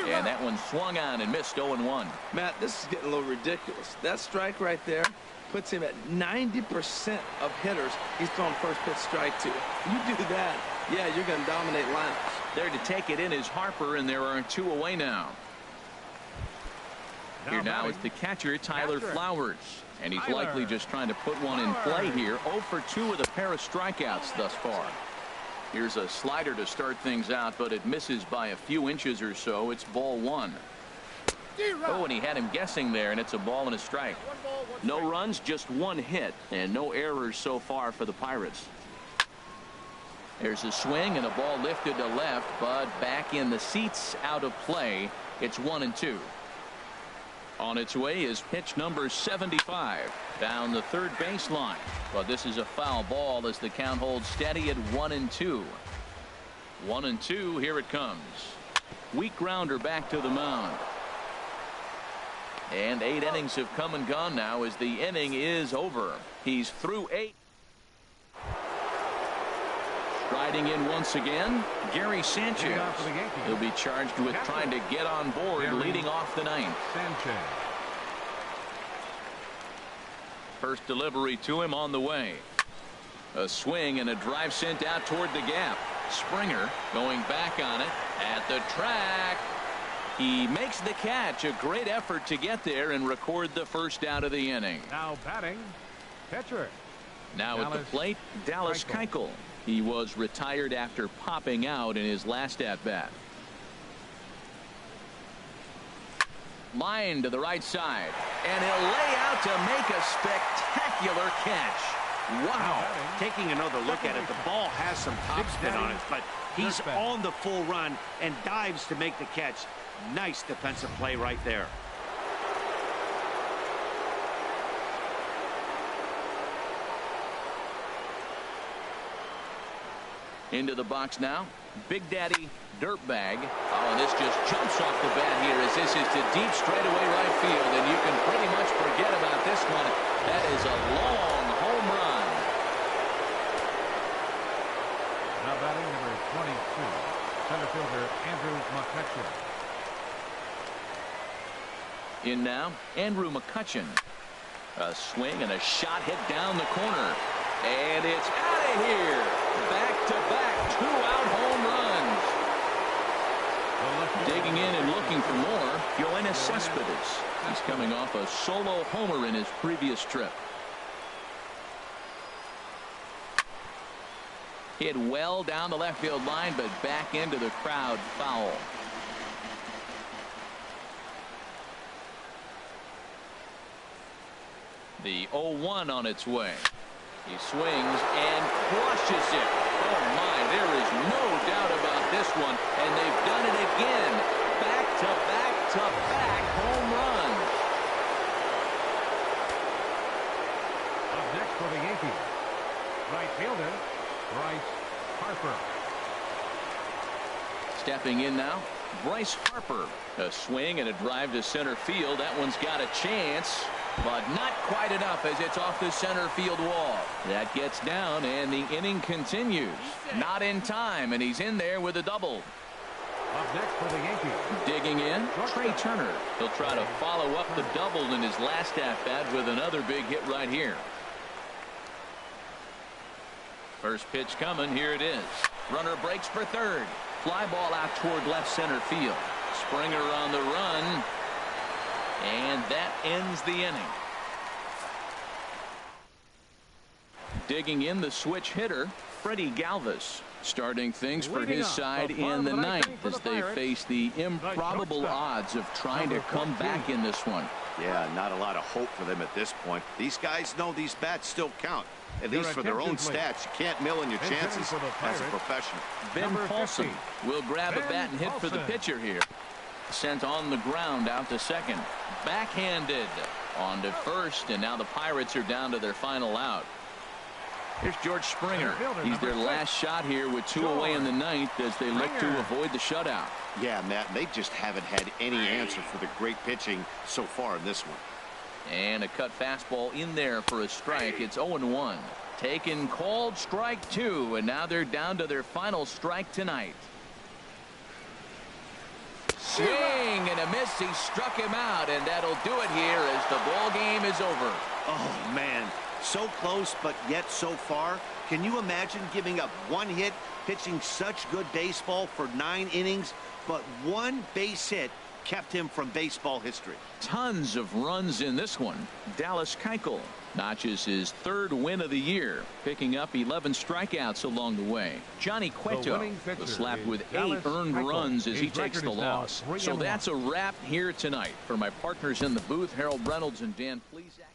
And that one swung on and missed 0-1. Matt, this is getting a little ridiculous. That strike right there puts him at 90% of hitters he's thrown first pitch strike to. You do that, yeah, you're going to dominate lineups. There to take it in is Harper, and there are 2 away now. Here now is the catcher, Tyler Flowers. And he's likely just trying to put one in play here. 0 for 2 with a pair of strikeouts thus far. Here's a slider to start things out, but it misses by a few inches or so. It's ball 1. Oh, and he had him guessing there, and it's a ball and a strike. No runs, just 1 hit, and no errors so far for the Pirates. There's a swing and a ball lifted to left, but back in the seats, out of play. It's 1-2. On its way is pitch number 75 down the third baseline, but this is a foul ball as the count holds steady at 1-2. 1-2. Here it comes. Weak grounder back to the mound. And 8 innings have come and gone now as the inning is over. He's through 8. Striding in once again, Gary Sanchez. He'll be charged with trying to get on board leading off the ninth. Sanchez. First delivery to him on the way. A swing and a drive sent out toward the gap. Springer going back on it at the track. He makes the catch. A great effort to get there and record the first out of the inning. Now batting, pitcher. Now at the plate, Dallas Keuchel. He was retired after popping out in his last at-bat. Line to the right side, and he'll lay out to make a spectacular catch. Wow. Taking another look at it, the ball has some topspin on it, but he's on the full run and dives to make the catch. Nice defensive play right there. Into the box now, Big Daddy Dirtbag. Oh, and this just jumps off the bat here as this is to deep straightaway right field, and you can pretty much forget about this one. That is a long home run. Now batting number 22, center fielder Andrew McCutchen. In now, Andrew McCutchen. A swing and a shot hit down the corner, and it's out of here. Back-to-back 2-out home runs. Digging in and looking for more, Yoenis Cespedes. He's coming off a solo homer in his previous trip. Hit well down the left field line, but back into the crowd, foul. The 0-1 on its way. He swings and crushes it. Oh my, there is no doubt about this one, and they've done it again. Back-to-back-to-back home runs. Up next for the Yankees, right fielder Bryce Harper. Stepping in now, Bryce Harper. A swing and a drive to center field. That one's got a chance, but not quite enough as it's off the center field wall. That gets down, and the inning continues. Not in time, and he's in there with a double. Up next for the Yankees, digging in, Trey Turner. He'll try to follow up the double in his last at-bat with another big hit right here. First pitch coming. Here it is. Runner breaks for third. Fly ball out toward left center field. Springer on the run. And that ends the inning. Digging in the switch hitter, Freddie Galvis, starting things for his side in the ninth as they face the improbable odds of trying to come back in this one. Yeah, not a lot of hope for them at this point. These guys know these bats still count. At least for their own stats. You can't mill in your chances as a professional. Ben Paulson will grab a bat and hit for the pitcher here. Sent on the ground out to second. Backhanded on to first, and now the Pirates are down to their final out. Here's George Springer. He's their last shot here with 2 away in the ninth as they look to avoid the shutout. Yeah, Matt, they just haven't had any answer for the great pitching so far in this one. And a cut fastball in there for a strike. It's 0-1. Taken, called, strike 2, and now they're down to their final strike tonight. Swing and a miss. He struck him out, and that'll do it here as the ball game is over. Oh, man. So close, but yet so far. Can you imagine giving up 1 hit, pitching such good baseball for 9 innings, but 1 base hit kept him from baseball history? Tons of runs in this one. Dallas Keuchel notches his 3rd win of the year, picking up 11 strikeouts along the way. Johnny Cueto was slapped with 8 earned runs as he takes the loss. So that's a wrap here tonight. For my partners in the booth, Harold Reynolds and Dan Plesac.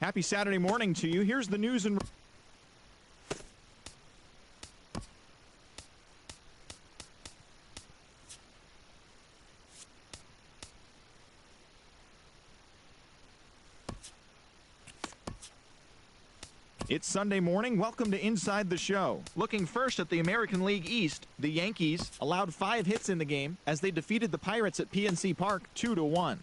Happy Saturday morning to you. Here's the news and It's Sunday morning. Welcome to Inside the Show. Looking first at the American League East, the Yankees allowed 5 hits in the game as they defeated the Pirates at PNC Park 2-1.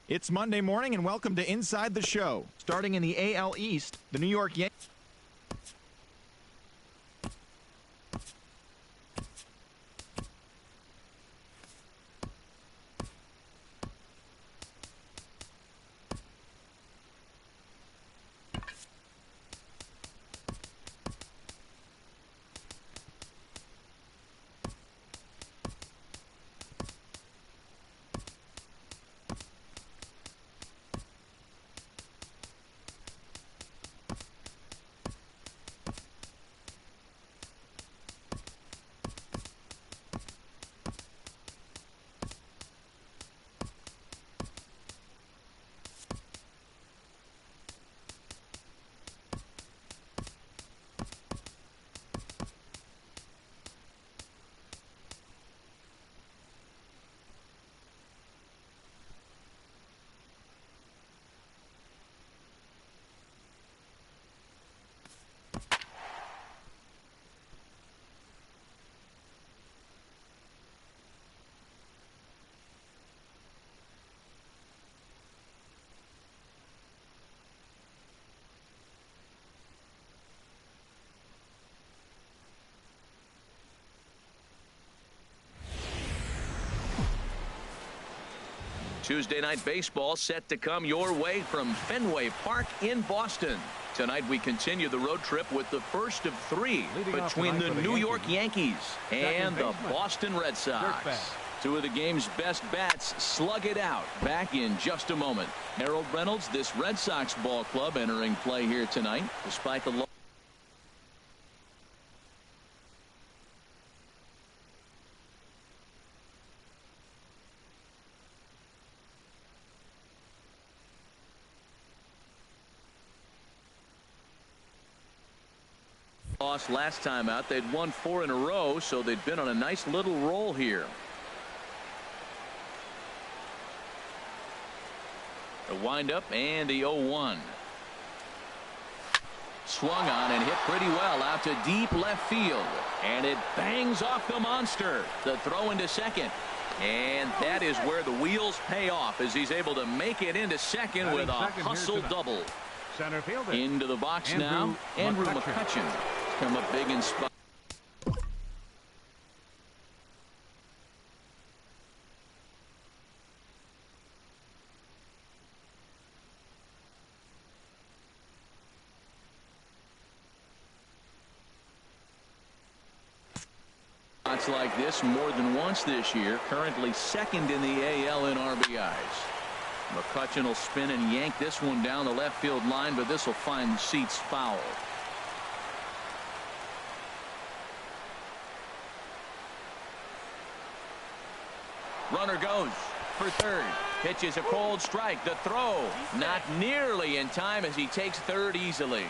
It's Monday morning and welcome to Inside the Show. Starting in the AL East, the New York Yankees. Tuesday night baseball set to come your way from Fenway Park in Boston. Tonight we continue the road trip with the first of three between the New York Yankees and the Boston Red Sox. Two of the game's best bats slug it out. Back in just a moment. Harold Reynolds, this Red Sox ball club entering play here tonight despite the loss last time out. They'd won 4 in a row, so they'd been on a nice little roll here. The windup and the 0-1. Swung on and hit pretty well out to deep left field, and it bangs off the monster. The throw into second, and that is where the wheels pay off as he's able to make it into second with a hustle double. Center fielder. Into the box now, Andrew McCutchen. Come up big in spot. Spots like this more than once this year. Currently second in the AL in RBIs. McCutchen will spin and yank this one down the left field line, but this will find the seats foul. Runner goes for third. Pitch is a cold strike. The throw not nearly in time as he takes third easily.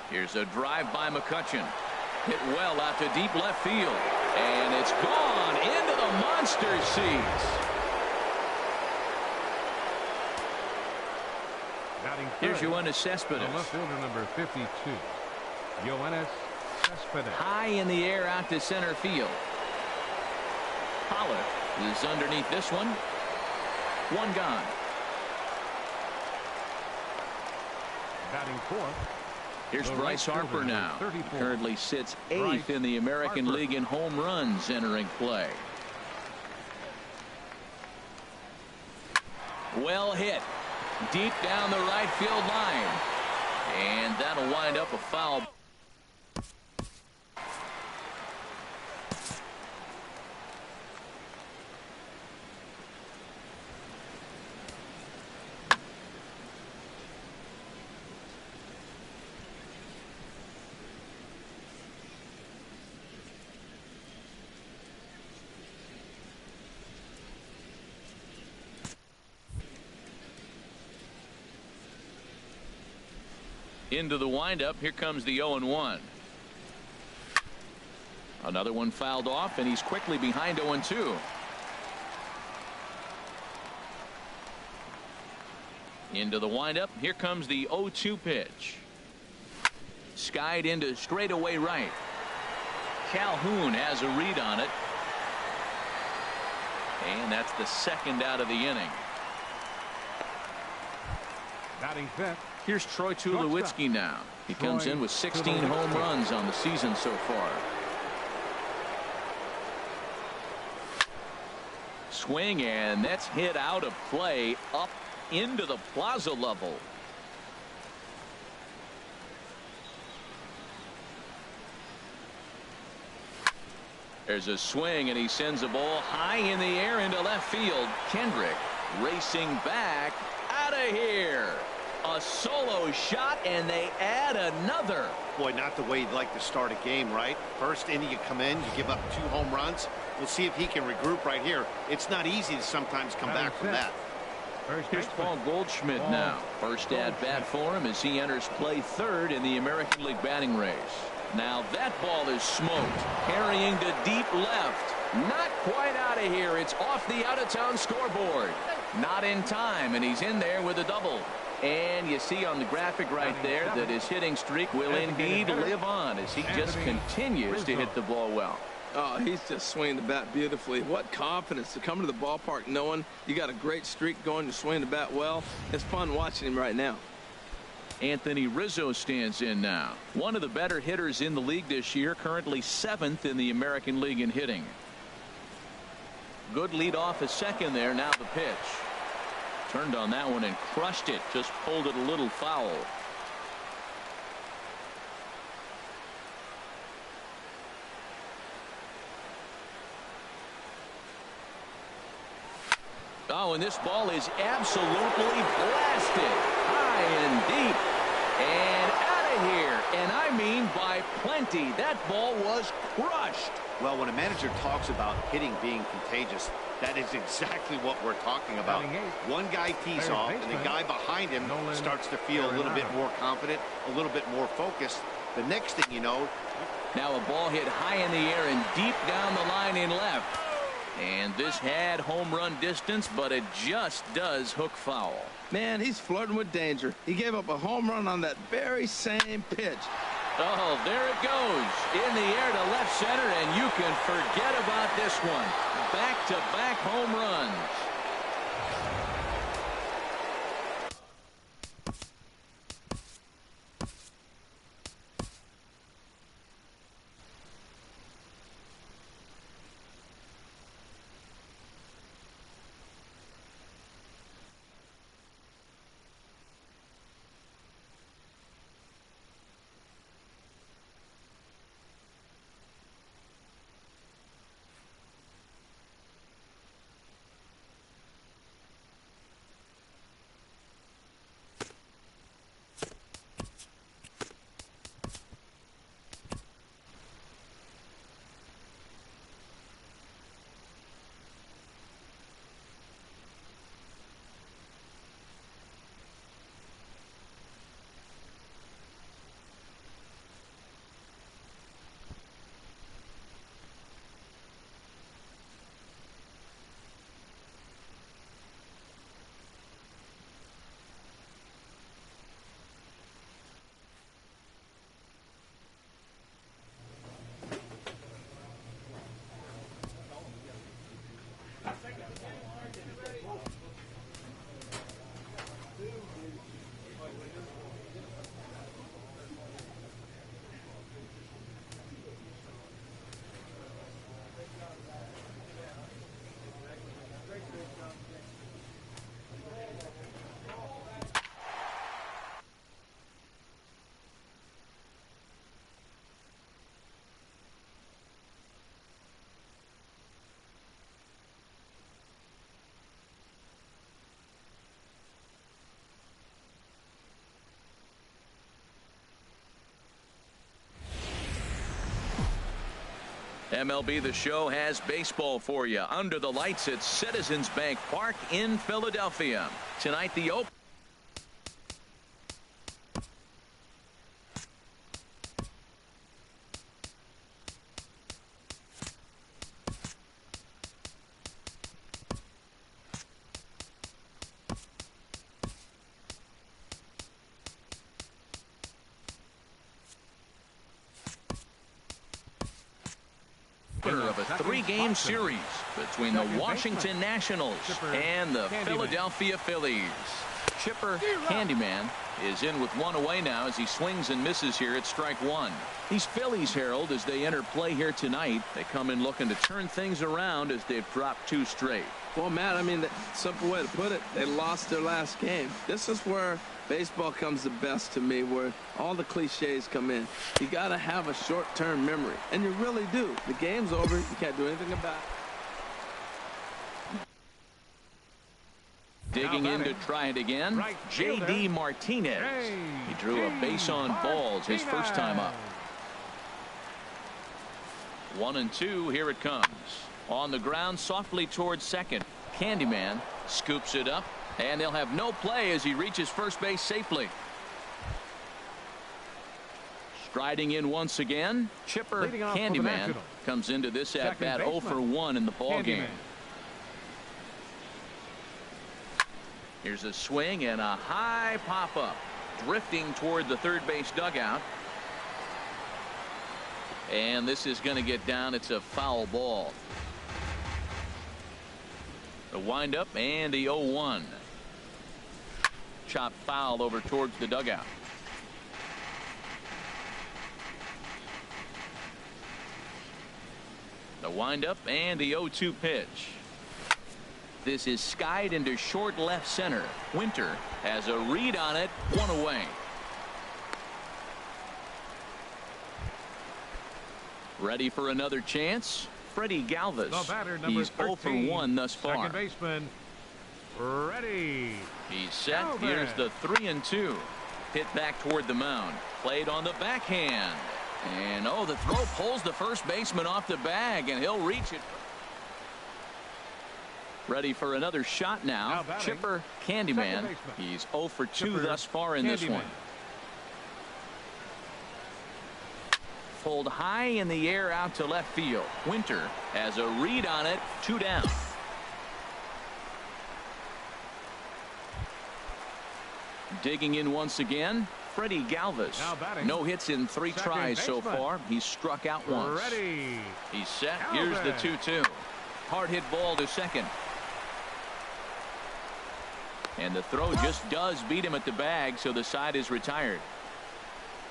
Here's a drive by McCutchen. Hit well out to deep left field. And it's gone into the monster seats. Here's Yoenis Cespedes. Left fielder number 52. Yoenis Cespedes. High in the air out to center field. Pollock is underneath this one. One gone. Batting fourth. Here's Bryce Harper now. Currently sits 8th in the American League in home runs entering play. Well hit. Deep down the right field line. And that'll wind up a foul. Into the windup. Here comes the 0-1. Another one fouled off, and he's quickly behind 0-2. Into the windup. Here comes the 0-2 pitch. Skied into straightaway right. Calhoun has a read on it. And that's the second out of the inning. Batting fifth. Here's Troy Tulowitzki now. He comes in with 16 home runs on the season so far. Swing, and that's hit out of play up into the plaza level. There's a swing, and he sends a ball high in the air into left field. Kendrick racing back out of here. A solo shot, and they add another. Boy, not the way you'd like to start a game, right? First inning, you come in, you give up 2 home runs. We'll see if he can regroup right here. It's not easy to sometimes come back from that. Here's Paul Goldschmidt now. First at bat for him as he enters play third in the American League batting race. Now that ball is smoked. Carrying to deep left. Not quite out of here. It's off the out-of-town scoreboard. Not in time, and he's in there with a double. And you see on the graphic right there that his hitting streak will indeed live on as he just continues to hit the ball well. Oh, he's just swinging the bat beautifully. What confidence to come to the ballpark knowing you got a great streak going, you're swinging the bat well. It's fun watching him right now. Anthony Rizzo stands in now. One of the better hitters in the league this year, currently 7th in the American League in hitting. Good lead off at second there. Now the pitch. Turned on that one and crushed it. Just pulled it a little foul. Oh, and this ball is absolutely blasted. High and deep. And out of here. And I mean by plenty. That ball was crushed. Well, when a manager talks about hitting being contagious, that is exactly what we're talking about. One guy tees off, and the guy behind him starts to feel a little bit more confident, a little bit more focused. The next thing you know, now a ball hit high in the air and deep down the line in left. And this had home run distance, but it just does hook foul. Man, he's flirting with danger. He gave up a home run on that very same pitch. Oh, there it goes. In the air to left center, and you can forget about this one. Back-to-back home runs. MLB The Show has baseball for you under the lights at Citizens Bank Park in Philadelphia. Tonight the open. Of a three-game series between the Washington Nationals and the Philadelphia Phillies. Chipper Candyman is in with one away now as he swings and misses here at strike one. These Phillies, Harold, as they enter play here tonight, they come in looking to turn things around as they've dropped two straight. Well, Matt, I mean, the simple way to put it, they lost their last game. This is where baseball comes the best to me, where all the cliches come in. You got to have a short-term memory, and you really do. The game's over. You can't do anything about it. Digging in to try it again, J.D. Martinez. He drew a base on balls his first time up. 1-2, here it comes. On the ground, softly towards second. Candyman scoops it up, and they'll have no play as he reaches first base safely. Striding in once again, Chipper Candyman comes into this at-bat 0 for 1 in the ballgame. Here's a swing and a high pop-up, drifting toward the third base dugout. And this is going to get down. It's a foul ball. The windup and the 0-1. Chop foul over towards the dugout. windup and the 0-2 pitch. This is skied into short left center. Winter has a read on it. One away. Ready for another chance. Freddie Galvis. The batter, number He's 0 for 1 thus far. Second baseman, ready. He's set. Galvis. Here's the 3-2. Hit back toward the mound. Played on the backhand. And oh, the throw pulls the first baseman off the bag, and he'll reach it. Ready for another shot now. Chipper Candyman. He's 0 for 2 Chipper thus far in this Candyman. one. Pulled high in the air out to left field. Winter has a read on it. 2 down. Digging in once again. Freddie Galvis. No hits in 3 tries so far. He's struck out once. Ready. He's set. Galvis. Here's the 2-2. Hard hit ball to second. And the throw just does beat him at the bag, so the side is retired.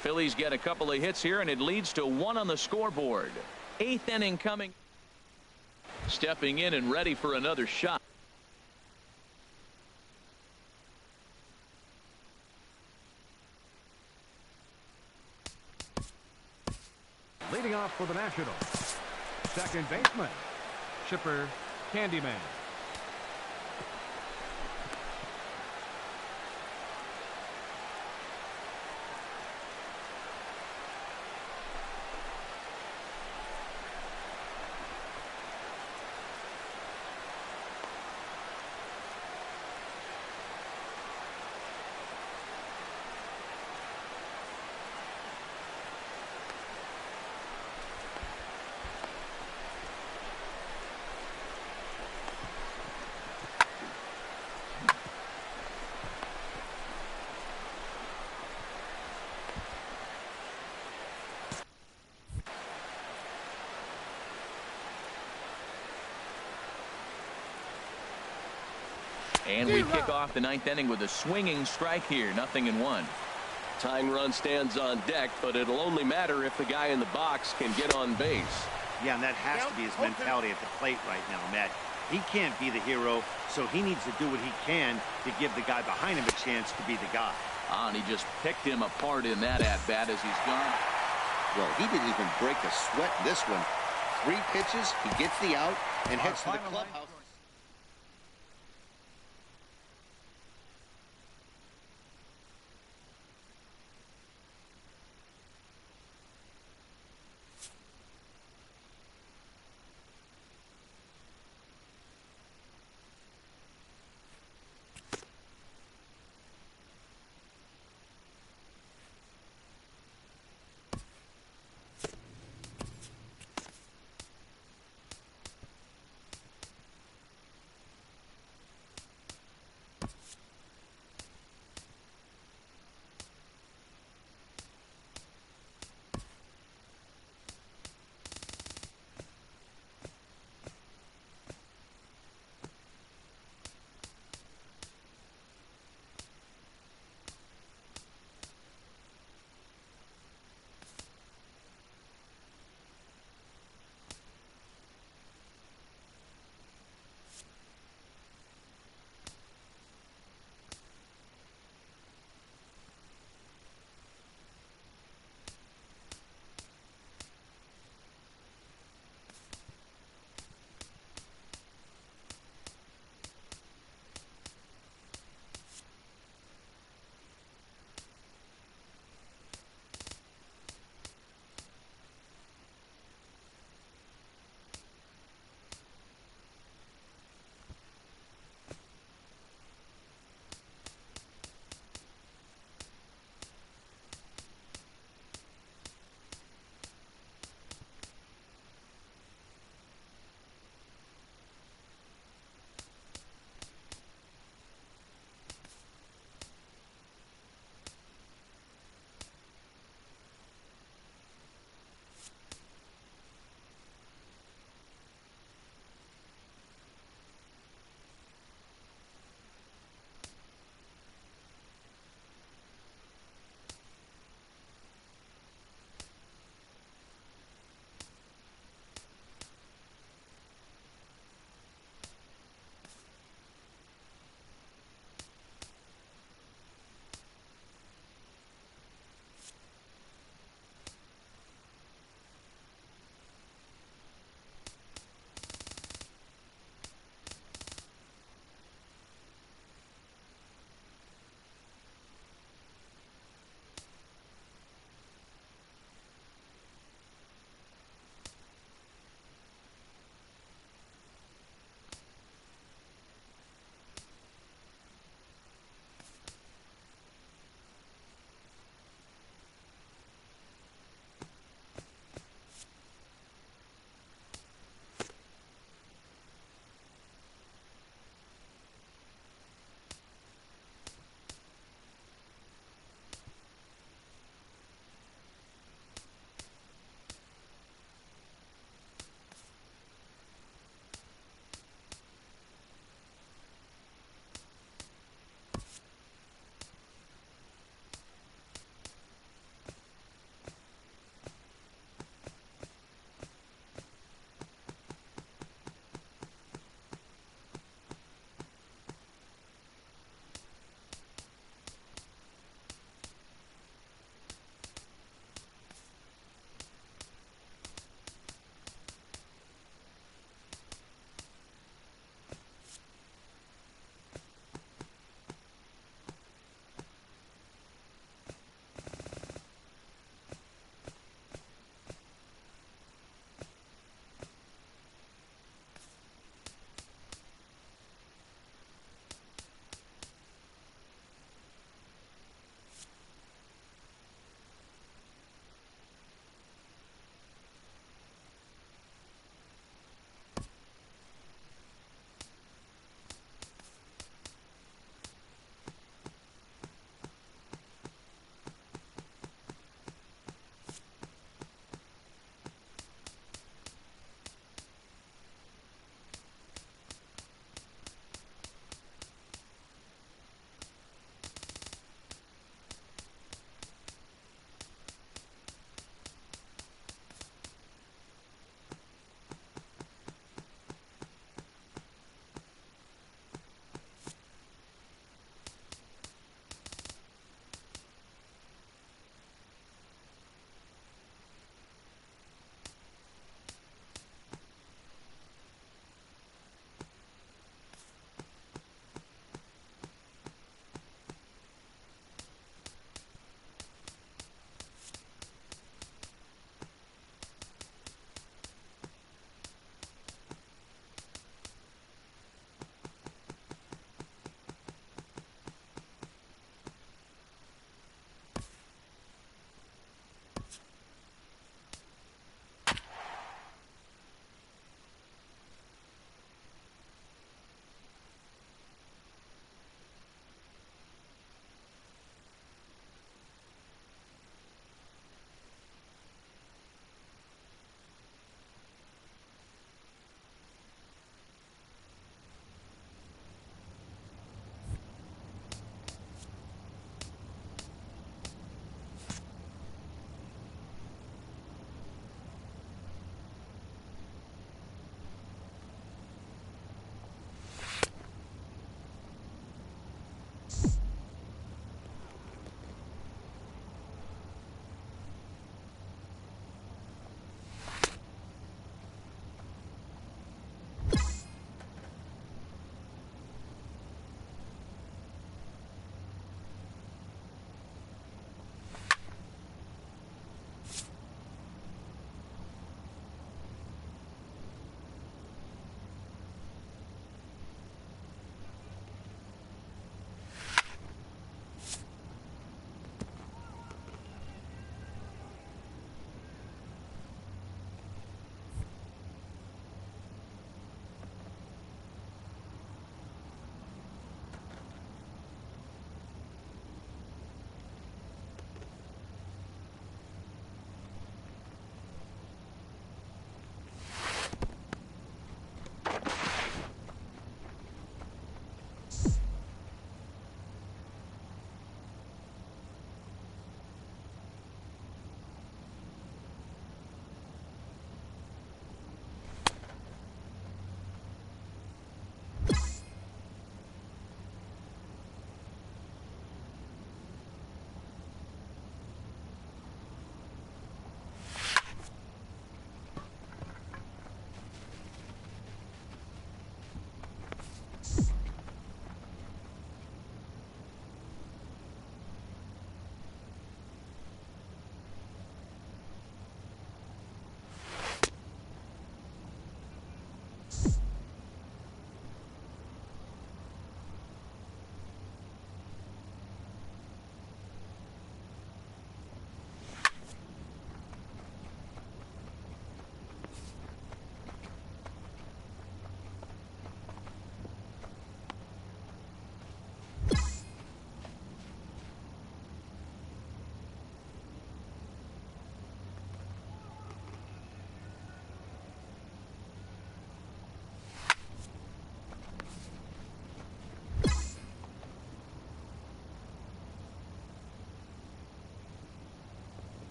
Phillies get a couple of hits here, and it leads to 1 on the scoreboard. 8th inning coming. Stepping in and ready for another shot. Leading off for the Nationals, second baseman, Chipper Candyman. And we kick off the 9th inning with a swinging strike here. 0-1. Tying run stands on deck, but it'll only matter if the guy in the box can get on base. Yeah, and that has to be his mentality at the plate right now, Matt. He can't be the hero, so he needs to do what he can to give the guy behind him a chance to be the guy. And he just picked him apart in that at-bat as he's gone. Well, he didn't even break a sweat in this one. 3 pitches, he gets the out, and heads to the clubhouse.